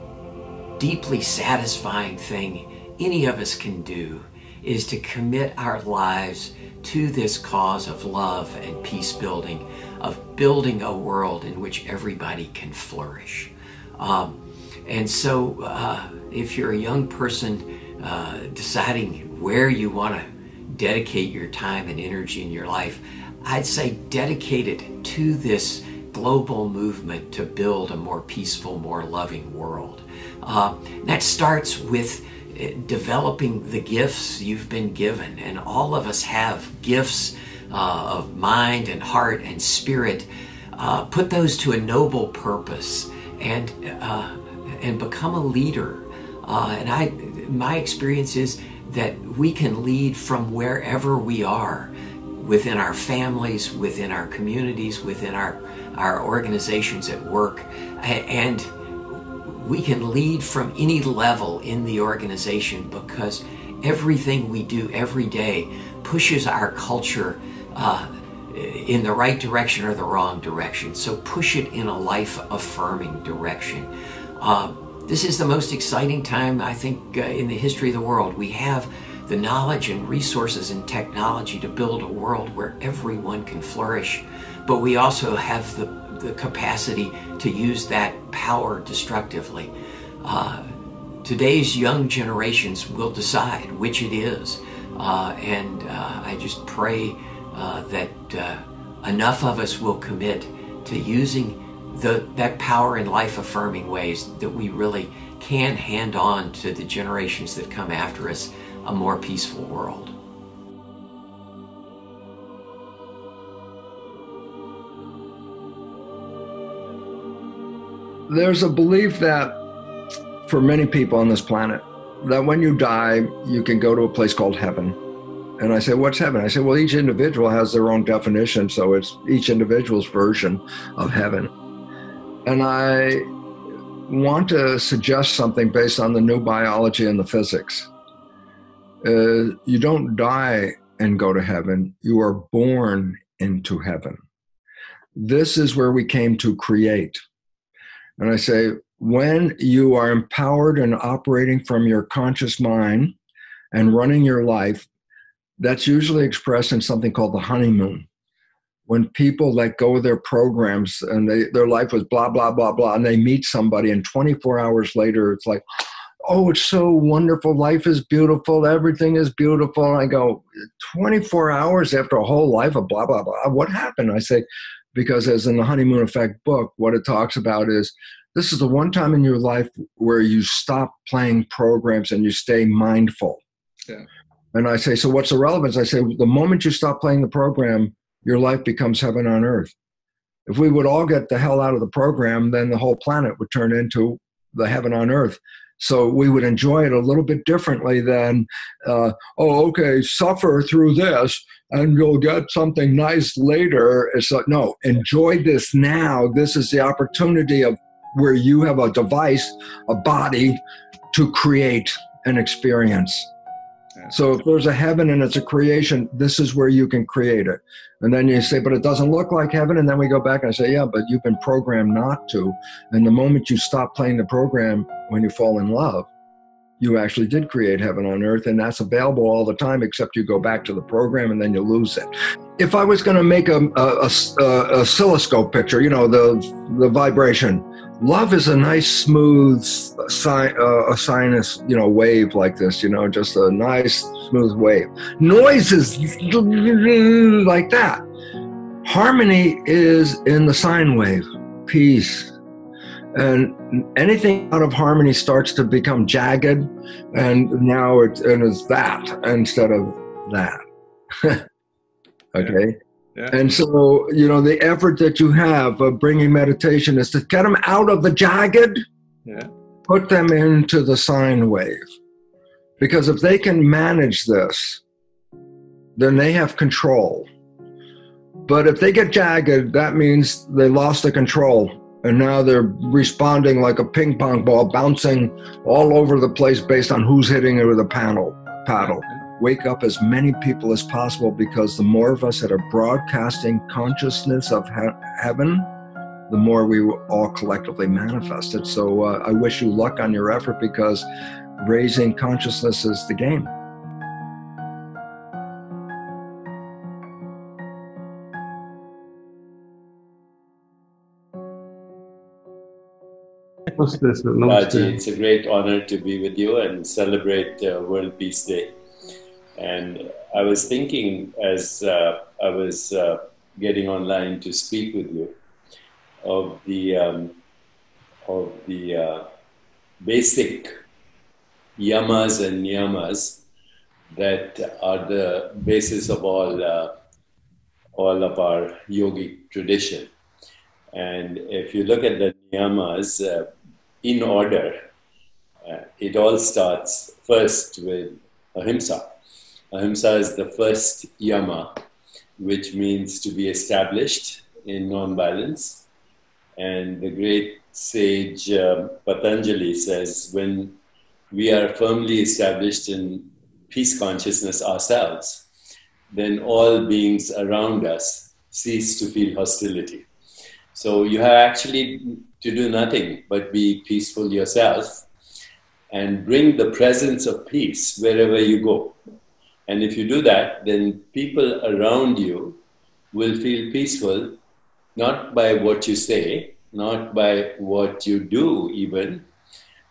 deeply satisfying thing any of us can do is to commit our lives to this cause of love and peace building, of building a world in which everybody can flourish. And so if you're a young person deciding where you want to dedicate your time and energy in your life, I'd say dedicate it to this global movement to build a more peaceful, more loving world. That starts with developing the gifts you've been given, and all of us have gifts of mind and heart and spirit. Put those to a noble purpose and become a leader. And my experience is that we can lead from wherever we are. within our families, within our communities, within our organizations at work, and we can lead from any level in the organization because everything we do every day pushes our culture in the right direction or the wrong direction. So push it in a life-affirming direction. This is the most exciting time, I think, in the history of the world. We have the knowledge and resources and technology to build a world where everyone can flourish, but we also have the capacity to use that power destructively. Today's young generations will decide which it is, and I just pray that enough of us will commit to using that power in life-affirming ways that we really can hand on to the generations that come after us a more peaceful world. There's a belief that for many people on this planet, that when you die, you can go to a place called heaven. And I say, what's heaven? I say, well, each individual has their own definition, so it's each individual's version of heaven. And I want to suggest something based on the new biology and the physics. You don't die and go to heaven. You are born into heaven. This is where we came to create. And I say, when you are empowered and operating from your conscious mind and running your life, that's usually expressed in something called the honeymoon. When people let go of their programs and their life was blah, blah, blah, blah, and they meet somebody and 24 hours later, it's like, oh, it's so wonderful. Life is beautiful. Everything is beautiful. And I go, 24 hours after a whole life of blah, blah, blah. What happened? I say, because as in the Honeymoon Effect book, what it talks about is this is the one time in your life where you stop playing programs and you stay mindful. Yeah. And I say, so what's the relevance? I say, the moment you stop playing the program, your life becomes heaven on earth. If we would all get the hell out of the program, then the whole planet would turn into the heaven on earth. So we would enjoy it a little bit differently than, okay, suffer through this and you'll get something nice later. It's like, no, enjoy this now. This is the opportunity of where you have a device, a body to create an experience. So if there's a heaven and it's a creation, this is where you can create it. And then you say, but it doesn't look like heaven. And then we go back and I say, yeah, but you've been programmed not to. And the moment you stop playing the program, when you fall in love, you actually did create heaven on earth. And that's available all the time, except you go back to the program and then you lose it. If I was going to make a oscilloscope picture, you know, the vibration, love is a nice, smooth sinus, you know, wave like this, you know, just a nice, smooth wave. Noise is like that. Harmony is in the sine wave, peace. And anything out of harmony starts to become jagged, and now it's that instead of that. Okay? Yeah. And so, you know, the effort that you have of bringing meditation is to get them out of the jagged, put them into the sine wave. Because if they can manage this, then they have control. But if they get jagged, that means they lost the control. And now they're responding like a ping pong ball, bouncing all over the place based on who's hitting it with a paddle. Wake up as many people as possible, because the more of us that are broadcasting consciousness of heaven, the more we will all collectively manifest it. So I wish you luck on your effort, because raising consciousness is the game. Raji, it's a great honor to be with you and celebrate World Peace Day. And I was thinking, as I was getting online to speak with you, of the basic Yamas and Niyamas that are the basis of all of our yogic tradition. And if you look at the Niyamas in order, it all starts first with ahimsa. Ahimsa is the first yama which means to be established in non-violence. And the great sage Patanjali says, when we are firmly established in peace consciousness ourselves, then all beings around us cease to feel hostility. So you have actually to do nothing but be peaceful yourself and bring the presence of peace wherever you go. And if you do that, then people around you will feel peaceful, not by what you say, not by what you do even,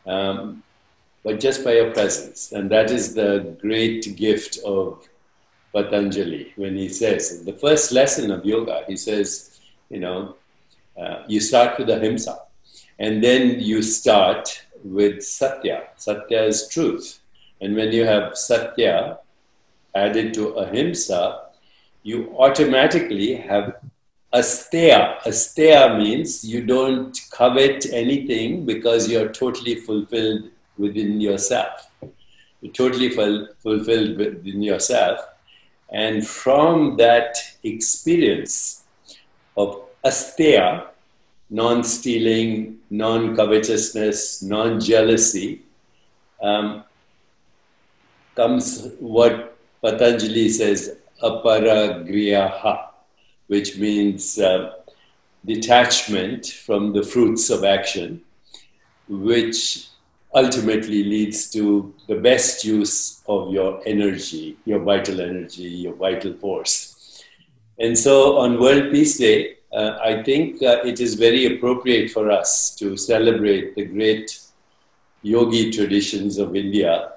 but just by your presence. And that is the great gift of Patanjali when he says, the first lesson of yoga, he says, you start with ahimsa, and then you start with satya. Satya is truth. And when you have satya added to ahimsa, you automatically have asteya. Asteya means you don't covet anything because you're totally fulfilled within yourself. You're totally fulfilled within yourself. And from that experience of asteya, non-stealing, non-covetousness, non-jealousy, comes what Patanjali says, aparagriyaha, which means detachment from the fruits of action, which ultimately leads to the best use of your energy, your vital force. And so on World Peace Day, I think it is very appropriate for us to celebrate the great yogi traditions of India,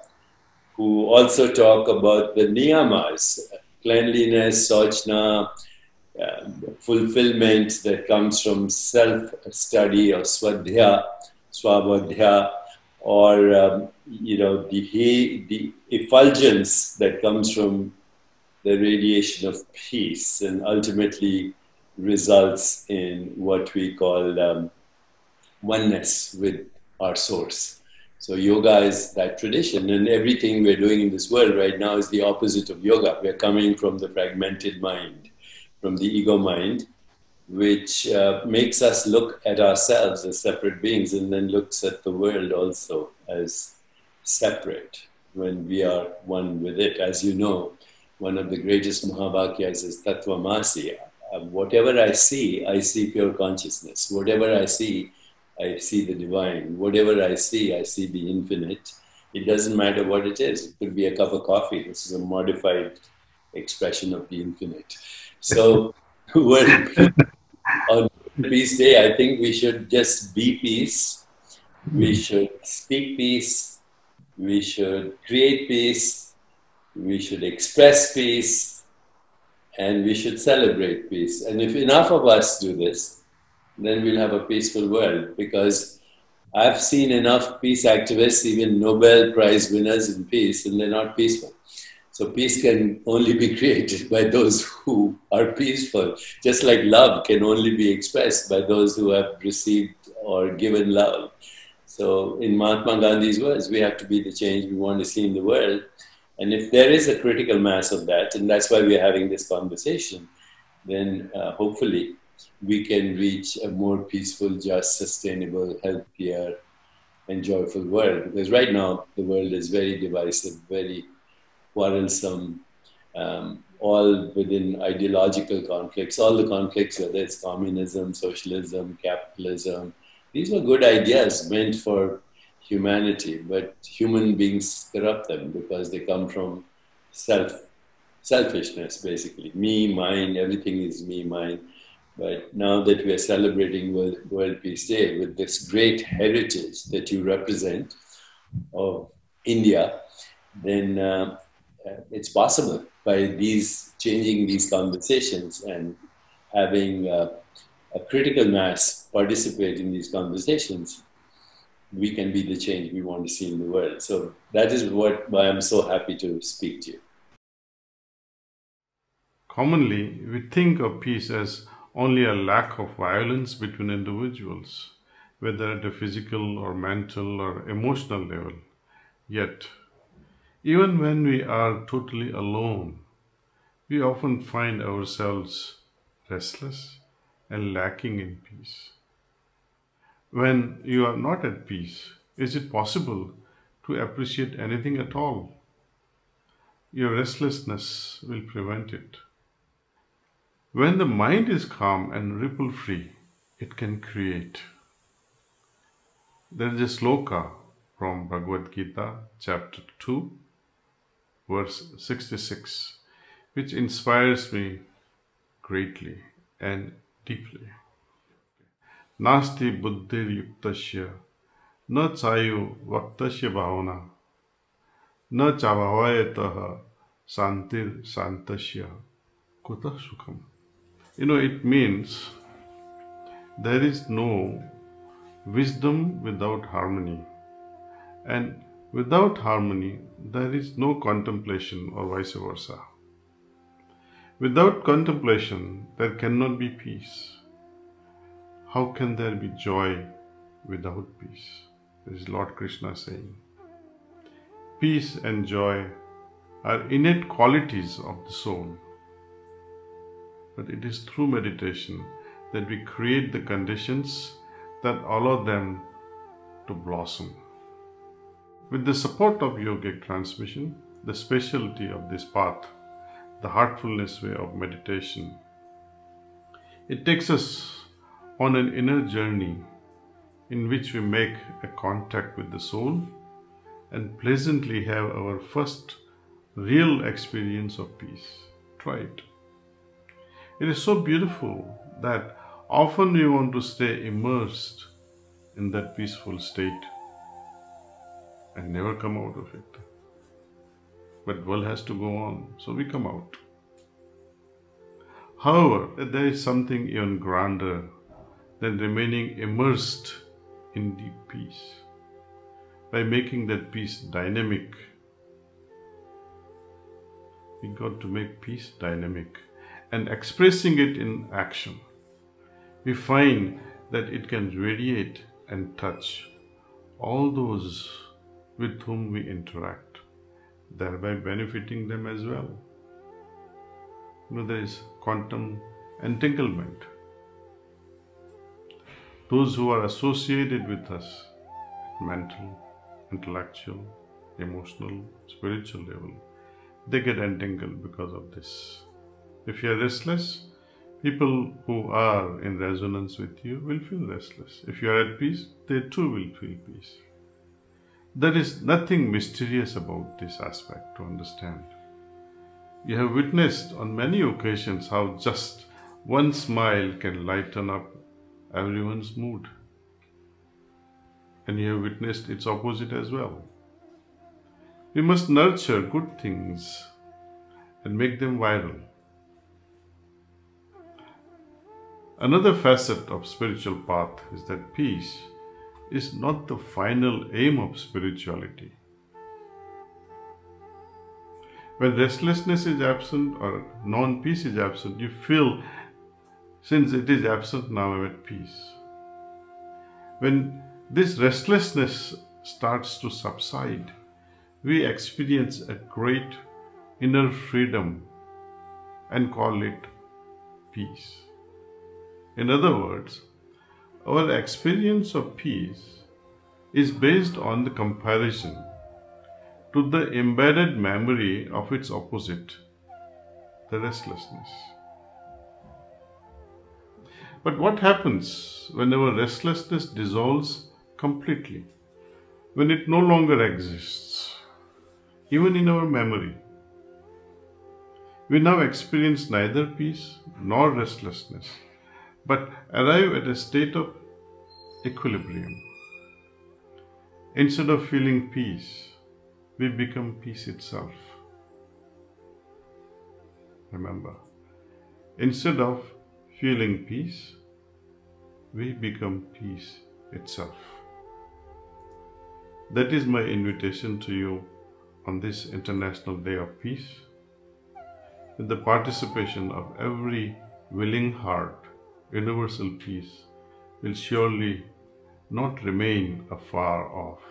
who also talk about the Niyamas, cleanliness, sauchna, fulfillment that comes from self-study or swadhyaya, swabadhyaya, or the effulgence that comes from the radiation of peace, and ultimately results in what we call oneness with our source. So yoga is that tradition, and everything we're doing in this world right now is the opposite of yoga. We're coming from the fragmented mind, from the ego mind, which makes us look at ourselves as separate beings, and then looks at the world also as separate when we are one with it. As you know, one of the greatest Mahavakyas is Tattvamasi. Whatever I see pure consciousness. Whatever I see the divine. Whatever I see the infinite. It doesn't matter what it is. It could be a cup of coffee. This is a modified expression of the infinite. So on Peace Day, I think we should just be peace. We should speak peace. We should create peace. We should express peace. And we should celebrate peace. And if enough of us do this, then we'll have a peaceful world. Because I've seen enough peace activists, even Nobel Prize winners in peace, and they're not peaceful. So peace can only be created by those who are peaceful. Just like love can only be expressed by those who have received or given love. So in Mahatma Gandhi's words, we have to be the change we want to see in the world. And if there is a critical mass of that, and that's why we're having this conversation, then hopefully we can reach a more peaceful, just, sustainable, healthier, and joyful world. Because right now, the world is very divisive, very quarrelsome, all within ideological conflicts. All the conflicts, whether it's communism, socialism, capitalism, these were good ideas meant for humanity, but human beings corrupt them because they come from selfishness, basically. Me, mine, everything is me, mine. But now that we are celebrating World Peace Day with this great heritage that you represent of India, then it's possible by changing these conversations and having a critical mass participate in these conversations, we can be the change we want to see in the world. So that is why I'm so happy to speak to you. Commonly, we think of peace as only a lack of violence between individuals, whether at a physical or mental or emotional level. Yet, even when we are totally alone, we often find ourselves restless and lacking in peace. When you are not at peace, is it possible to appreciate anything at all? Your restlessness will prevent it. When the mind is calm and ripple-free, it can create. There is a sloka from Bhagavad Gita, chapter 2, verse 66, which inspires me greatly and deeply. Nasti buddhir yuktasya na chayu vaktasya bhavana na chabhavayataha santir santasya kuta sukham. It means there is no wisdom without harmony, and without harmony there is no contemplation, or vice versa. Without contemplation there cannot be peace. How can there be joy without peace? This is Lord Krishna saying. Peace and joy are innate qualities of the soul, but it is through meditation that we create the conditions that allow them to blossom. With the support of yogic transmission, the specialty of this path, the heartfulness way of meditation, it takes us on an inner journey in which we make a contact with the soul and pleasantly have our first real experience of peace. Try it. It is so beautiful that often we want to stay immersed in that peaceful state and never come out of it. But world has to go on, so we come out. However, there is something even grander than remaining immersed in deep peace. By making that peace dynamic, we got to make peace dynamic and expressing it in action. We find that it can radiate and touch all those with whom we interact, thereby benefiting them as well. There is quantum entanglement. Those who are associated with us at mental, intellectual, emotional, spiritual level, they get entangled because of this. If you are restless, people who are in resonance with you will feel restless. If you are at peace, they too will feel peace. There is nothing mysterious about this aspect to understand. You have witnessed on many occasions how just one smile can lighten up everyone's mood. And you have witnessed its opposite as well. We must nurture good things and make them viral. Another facet of spiritual path is that peace is not the final aim of spirituality. When restlessness is absent or non-peace is absent, you feel, since it is absent, now I'm at peace. When this restlessness starts to subside, we experience a great inner freedom and call it peace. In other words, our experience of peace is based on the comparison to the embedded memory of its opposite, the restlessness. But what happens when our restlessness dissolves completely? When it no longer exists, even in our memory? We now experience neither peace nor restlessness, but arrive at a state of equilibrium. Instead of feeling peace, we become peace itself. Remember, instead of feeling peace, we become peace itself. That is my invitation to you on this International Day of Peace. With the participation of every willing heart, universal peace will surely not remain afar off.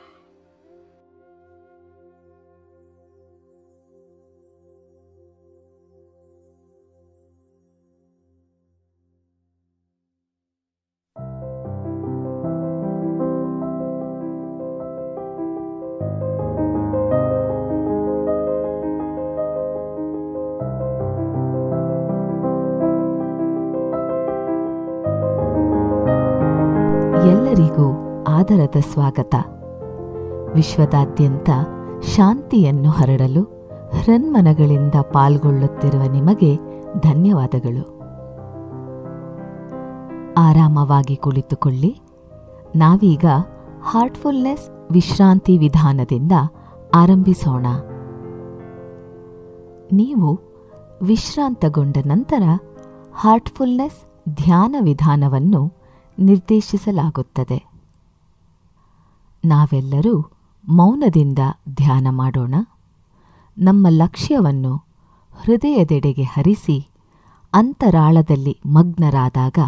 ಎಲ್ಲರಿಗೂ ಆದರದ ಸ್ವಾಗತ. ವಿಶ್ವದಾದ್ಯಂತ ಶಾಂತಿಯನ್ನು ಹರಡಲು ಹೃನ್ಮನಗಳಿಂದ ಪಾಲ್ಗೊಳ್ಳುತ್ತಿರುವ ನಿಮಗೆ ಧನ್ಯವಾದಗಳು. ಆರಾಮವಾಗಿ ಕುಳಿತುಕೊಳ್ಳಿ. ನಾವೀಗ Heartfulness ವಿಶ್ರಾಂತಿ ವಿಧಾನದಿಂದ ಆರಂಭಿಸೋಣ. ನೀವು ವಿಶ್ರಾಂತಗೊಂಡ ನಂತರ ಹಾರ್ಟ್ಫುಲ್ನೆಸ್ ಧ್ಯಾನ ವಿಧಾನವನ್ನು ನಿರ್ದೇಶಿಸಲಾಗುತ್ತದೆ. ನಾವೆಲ್ಲರೂ ಮೌನದಿಂದ ಧ್ಯಾನ ಮಾಡೋಣ. ನಮ್ಮ ಲಕ್ಷ್ಯವನ್ನು ಹೃದಯದೆಡೆಗೆ ಹರಿಸಿ ಅಂತರಾಳದಲ್ಲಿ ಮಗ್ನರಾದಾಗ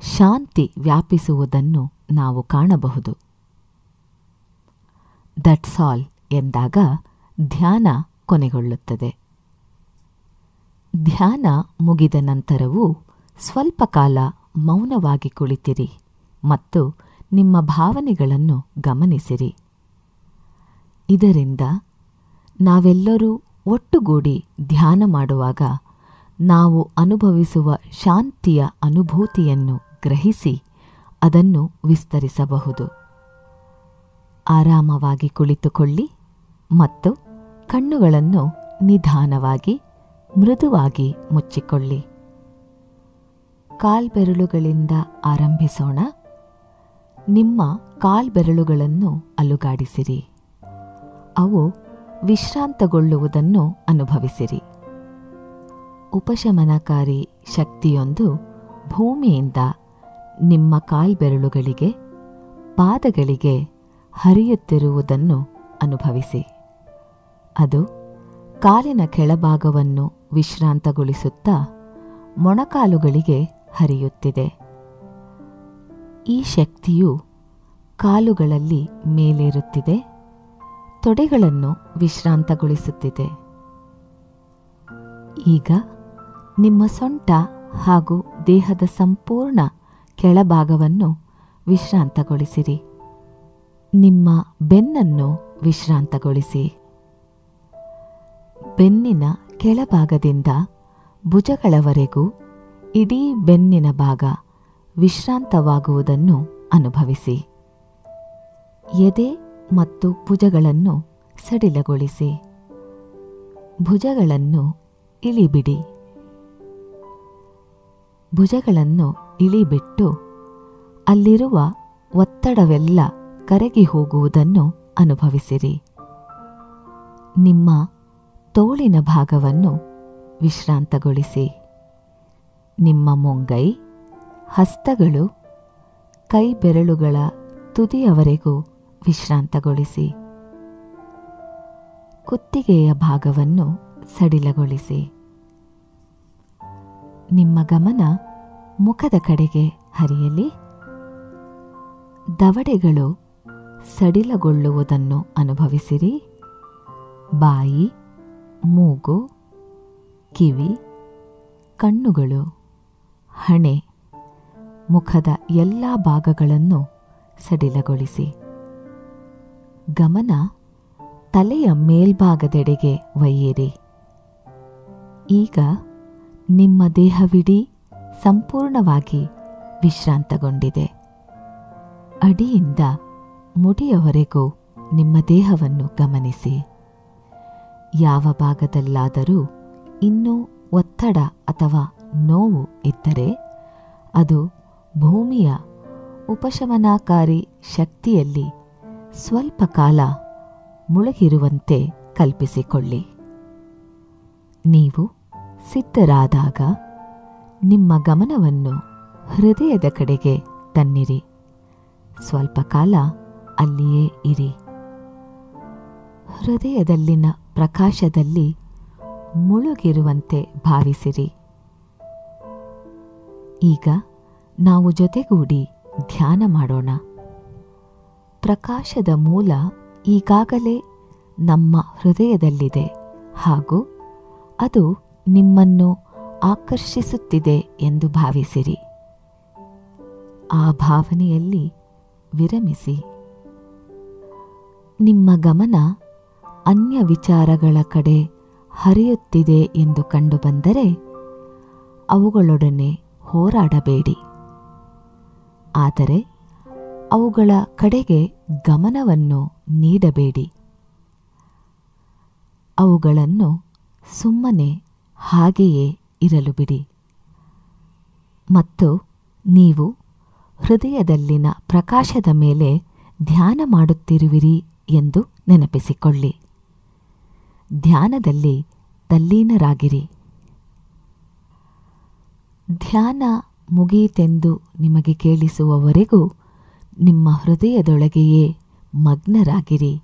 ಶಾಂತಿ ವ್ಯಾಪಿಸುವುದನ್ನು ನಾವು ಕಾಣಬಹುದು. ದಟ್ಸ್ ಆಲ್ ಎಂದಾಗ ಧ್ಯಾನ ಕೊನೆಗೊಳ್ಳುತ್ತದೆ. ಧ್ಯಾನ ಮುಗಿದ ನಂತರವೂ ಸ್ವಲ್ಪ ಕಾಲ ಮೌನವಾಗಿ ಕುಳಿತಿರಿ ಮತ್ತು ನಿಮ್ಮ ಭಾವನೆಗಳನ್ನು ಗಮನಿಸಿರಿ. ಇದರಿಂದ ನಾವೆಲ್ಲರೂ ಒಟ್ಟುಗೂಡಿ ಧ್ಯಾನ ಮಾಡುವಾಗ ನಾವು ಅನುಭವಿಸುವ ಶಾಂತಿಯ ಅನುಭೂತಿಯನ್ನು ಗ್ರಹಿಸಿ ಅದನ್ನು ವಿಸ್ತರಿಸಬಹುದು. ಆರಾಮವಾಗಿ ಕುಳಿತುಕೊಳ್ಳಿ ಮತ್ತು ಕಣ್ಣುಗಳನ್ನು ನಿಧಾನವಾಗಿ ಮೃದುವಾಗಿ ಮುಚ್ಚಿಕೊಳ್ಳಿ. ಕಾಲ್ಬೆರಳುಗಳಿಂದ ಆರಂಭಿಸೋಣ. ನಿಮ್ಮ ಕಾಲ್ಬೆರಳುಗಳನ್ನು ಅಲುಗಾಡಿಸಿರಿ. ಅವು ವಿಶ್ರಾಂತಗೊಳ್ಳುವುದನ್ನು ಅನುಭವಿಸಿರಿ. ಉಪಶಮನಕಾರಿ ಶಕ್ತಿಯೊಂದು ಭೂಮಿಯಿಂದ ನಿಮ್ಮ ಕಾಲ್ಬೆರಳುಗಳಿಗೆ, ಪಾದಗಳಿಗೆ ಹರಿಯುತ್ತಿರುವುದನ್ನು ಅನುಭವಿಸಿ. ಅದು ಕಾಲಿನ ಕೆಳಭಾಗವನ್ನು ವಿಶ್ರಾಂತಗೊಳಿಸುತ್ತಾ ಮೊಣಕಾಲುಗಳಿಗೆ ಹರಿಯುತ್ತಿದೆ. ಈ ಶಕ್ತಿಯು ಕಾಲುಗಳಲ್ಲಿ ಮೇಲೇರುತ್ತಿದೆ, ತೊಡೆಗಳನ್ನು ವಿಶ್ರಾಂತಗೊಳಿಸುತ್ತಿದೆ. ಈಗ ನಿಮ್ಮ ಸೊಂಟ ಹಾಗೂ ದೇಹದ ಸಂಪೂರ್ಣ ಕೆಳಭಾಗವನ್ನು ವಿಶ್ರಾಂತಗೊಳಿಸಿರಿ. ನಿಮ್ಮ ಬೆನ್ನನ್ನು ವಿಶ್ರಾಂತಗೊಳಿಸಿ. ಬೆನ್ನಿನ ಕೆಳಭಾಗದಿಂದ ಭುಜಗಳವರೆಗೂ ಇಡೀ ಬೆನ್ನಿನ ಭಾಗ ವಿಶ್ರಾಂತವಾಗುವುದನ್ನು ಅನುಭವಿಸಿ. ಎದೆ ಮತ್ತು ಭುಜಗಳನ್ನು ಸಡಿಲಗೊಳಿಸಿ. ಭುಜಗಳನ್ನು ಇಳಿಬಿಡಿ. ಭುಜಗಳನ್ನು ಇಳಿಬಿಟ್ಟು ಅಲ್ಲಿರುವ ಒತ್ತಡವೆಲ್ಲ ಕರಗಿ ಹೋಗುವುದನ್ನು ಅನುಭವಿಸಿರಿ. ನಿಮ್ಮ ತೋಳಿನ ಭಾಗವನ್ನು ವಿಶ್ರಾಂತಗೊಳಿಸಿ. ನಿಮ್ಮ ಮುಂಗೈ, ಹಸ್ತಗಳು, ಕೈ ಬೆರಳುಗಳ ತುದಿಯವರೆಗೂ ವಿಶ್ರಾಂತಗೊಳಿಸಿ. ಕುತ್ತಿಗೆಯ ಭಾಗವನ್ನು ಸಡಿಲಗೊಳಿಸಿ. ನಿಮ್ಮ ಗಮನ ಮುಖದ ಕಡೆಗೆ ಹರಿಯಲಿ. ದವಡೆಗಳು ಸಡಿಲಗೊಳ್ಳುವುದನ್ನು ಅನುಭವಿಸಿರಿ. ಬಾಯಿ, ಮೂಗು, ಕಿವಿ, ಕಣ್ಣುಗಳು, ಹಣೆ, ಮುಖದ ಎಲ್ಲ ಭಾಗಗಳನ್ನು ಸಡಿಲಗೊಳಿಸಿ. ಗಮನ ತಲೆಯ ಮೇಲ್ಭಾಗದೆಡೆಗೆ ಒಯ್ಯಿರಿ. ಈಗ ನಿಮ್ಮ ದೇಹವಿಡೀ ಸಂಪೂರ್ಣವಾಗಿ ವಿಶ್ರಾಂತಗೊಂಡಿದೆ. ಅಡಿಯಿಂದ ಮುಡಿಯವರೆಗೂ ನಿಮ್ಮ ದೇಹವನ್ನು ಗಮನಿಸಿ. ಯಾವ ಭಾಗದಲ್ಲಾದರೂ ಇನ್ನೂ ಒತ್ತಡ ಅಥವಾ ನೋವು ಇದ್ದರೆ ಅದು ಭೂಮಿಯ ಉಪಶಮನಕಾರಿ ಶಕ್ತಿಯಲ್ಲಿ ಸ್ವಲ್ಪ ಕಾಲ ಮುಳುಗಿರುವಂತೆ ಕಲ್ಪಿಸಿಕೊಳ್ಳಿ. ನೀವು ಸಿದ್ಧರಾದಾಗ ನಿಮ್ಮ ಗಮನವನ್ನು ಹೃದಯದ ಕಡೆಗೆ ತನ್ನಿರಿ. ಸ್ವಲ್ಪ ಕಾಲ ಅಲ್ಲಿಯೇ ಇರಿ. ಹೃದಯದಲ್ಲಿನ ಪ್ರಕಾಶದಲ್ಲಿ ಮುಳುಗಿರುವಂತೆ ಭಾವಿಸಿರಿ. ಈಗ ನಾವು ಜೊತೆಗೂಡಿ ಧ್ಯಾನ ಮಾಡೋಣ. ಪ್ರಕಾಶದ ಮೂಲ ಈಗಾಗಲೇ ನಮ್ಮ ಹೃದಯದಲ್ಲಿದೆ ಹಾಗೂ ಅದು ನಿಮ್ಮನ್ನು ಆಕರ್ಷಿಸುತ್ತಿದೆ ಎಂದು ಭಾವಿಸಿರಿ. ಆ ಭಾವನೆಯಲ್ಲಿ ವಿರಮಿಸಿ. ನಿಮ್ಮ ಗಮನ ಅನ್ಯ ವಿಚಾರಗಳ ಕಡೆ ಹರಿಯುತ್ತಿದೆ ಎಂದು ಕಂಡುಬಂದರೆ ಅವುಗಳೊಡನೆ ಹೋರಾಡಬೇಡಿ. ಆದರೆ ಅವುಗಳ ಕಡೆಗೆ ಗಮನವನ್ನು ನೀಡಬೇಡಿ. ಅವುಗಳನ್ನು ಸುಮ್ಮನೆ ಹಾಗೆಯೇ ಇರಲು ಬಿಡಿ ಮತ್ತು ನೀವು ಹೃದಯದಲ್ಲಿನ ಪ್ರಕಾಶದ ಮೇಲೆ ಧ್ಯಾನ ಮಾಡುತ್ತಿರುವಿರಿ ಎಂದು ನೆನಪಿಸಿಕೊಳ್ಳಿ. ಧ್ಯಾನದಲ್ಲಿ ತಲ್ಲೀನರಾಗಿರಿ. ಧ್ಯಾನ ಮುಗಿಯಿತೆಂದು ನಿಮಗೆ ಕೇಳಿಸುವವರೆಗೂ ನಿಮ್ಮ ಹೃದಯದೊಳಗೆಯೇ ಮಗ್ನರಾಗಿರಿ.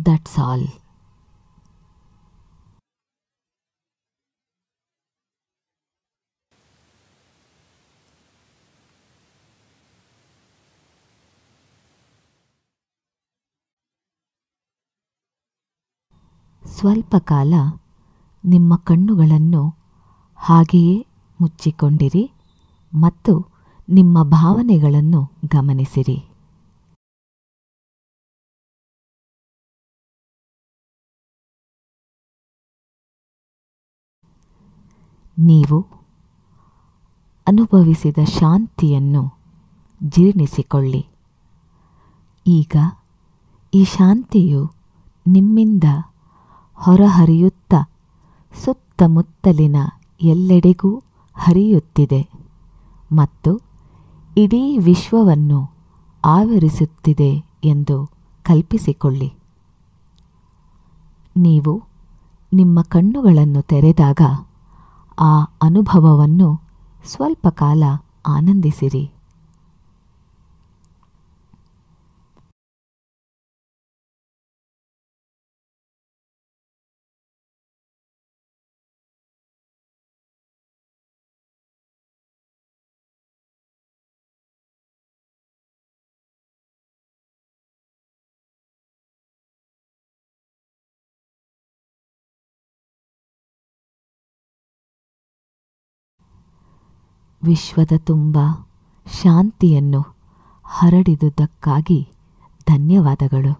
That's all. ಸ್ವಲ್ಪ ಕಾಲ ನಿಮ್ಮ ಕಣ್ಣುಗಳನ್ನು ಹಾಗೆಯೇ ಮುಚ್ಚಿಕೊಂಡಿರಿ ಮತ್ತು ನಿಮ್ಮ ಭಾವನೆಗಳನ್ನು ಗಮನಿಸಿರಿ. ನೀವು ಅನುಭವಿಸಿದ ಶಾಂತಿಯನ್ನು ಜೀರ್ಣಿಸಿಕೊಳ್ಳಿ. ಈಗ ಈ ಶಾಂತಿಯು ನಿಮ್ಮಿಂದ ಹೊರಹರಿಯುತ್ತಾ ಸುತ್ತಮುತ್ತಲಿನ ಎಲ್ಲೆಡೆಗೂ ಹರಿಯುತ್ತಿದೆ ಮತ್ತು ಇಡೀ ವಿಶ್ವವನ್ನು ಆವರಿಸುತ್ತಿದೆ ಎಂದು ಕಲ್ಪಿಸಿಕೊಳ್ಳಿ. ನೀವು ನಿಮ್ಮ ಕಣ್ಣುಗಳನ್ನು ತೆರೆದಾಗ ಆ ಅನುಭವವನ್ನು ಸ್ವಲ್ಪ ಕಾಲ ಆನಂದಿಸಿರಿ. ವಿಶ್ವದ ತುಂಬ ಶಾಂತಿಯನ್ನು ಹರಡಿದುದಕ್ಕಾಗಿ ಧನ್ಯವಾದಗಳು.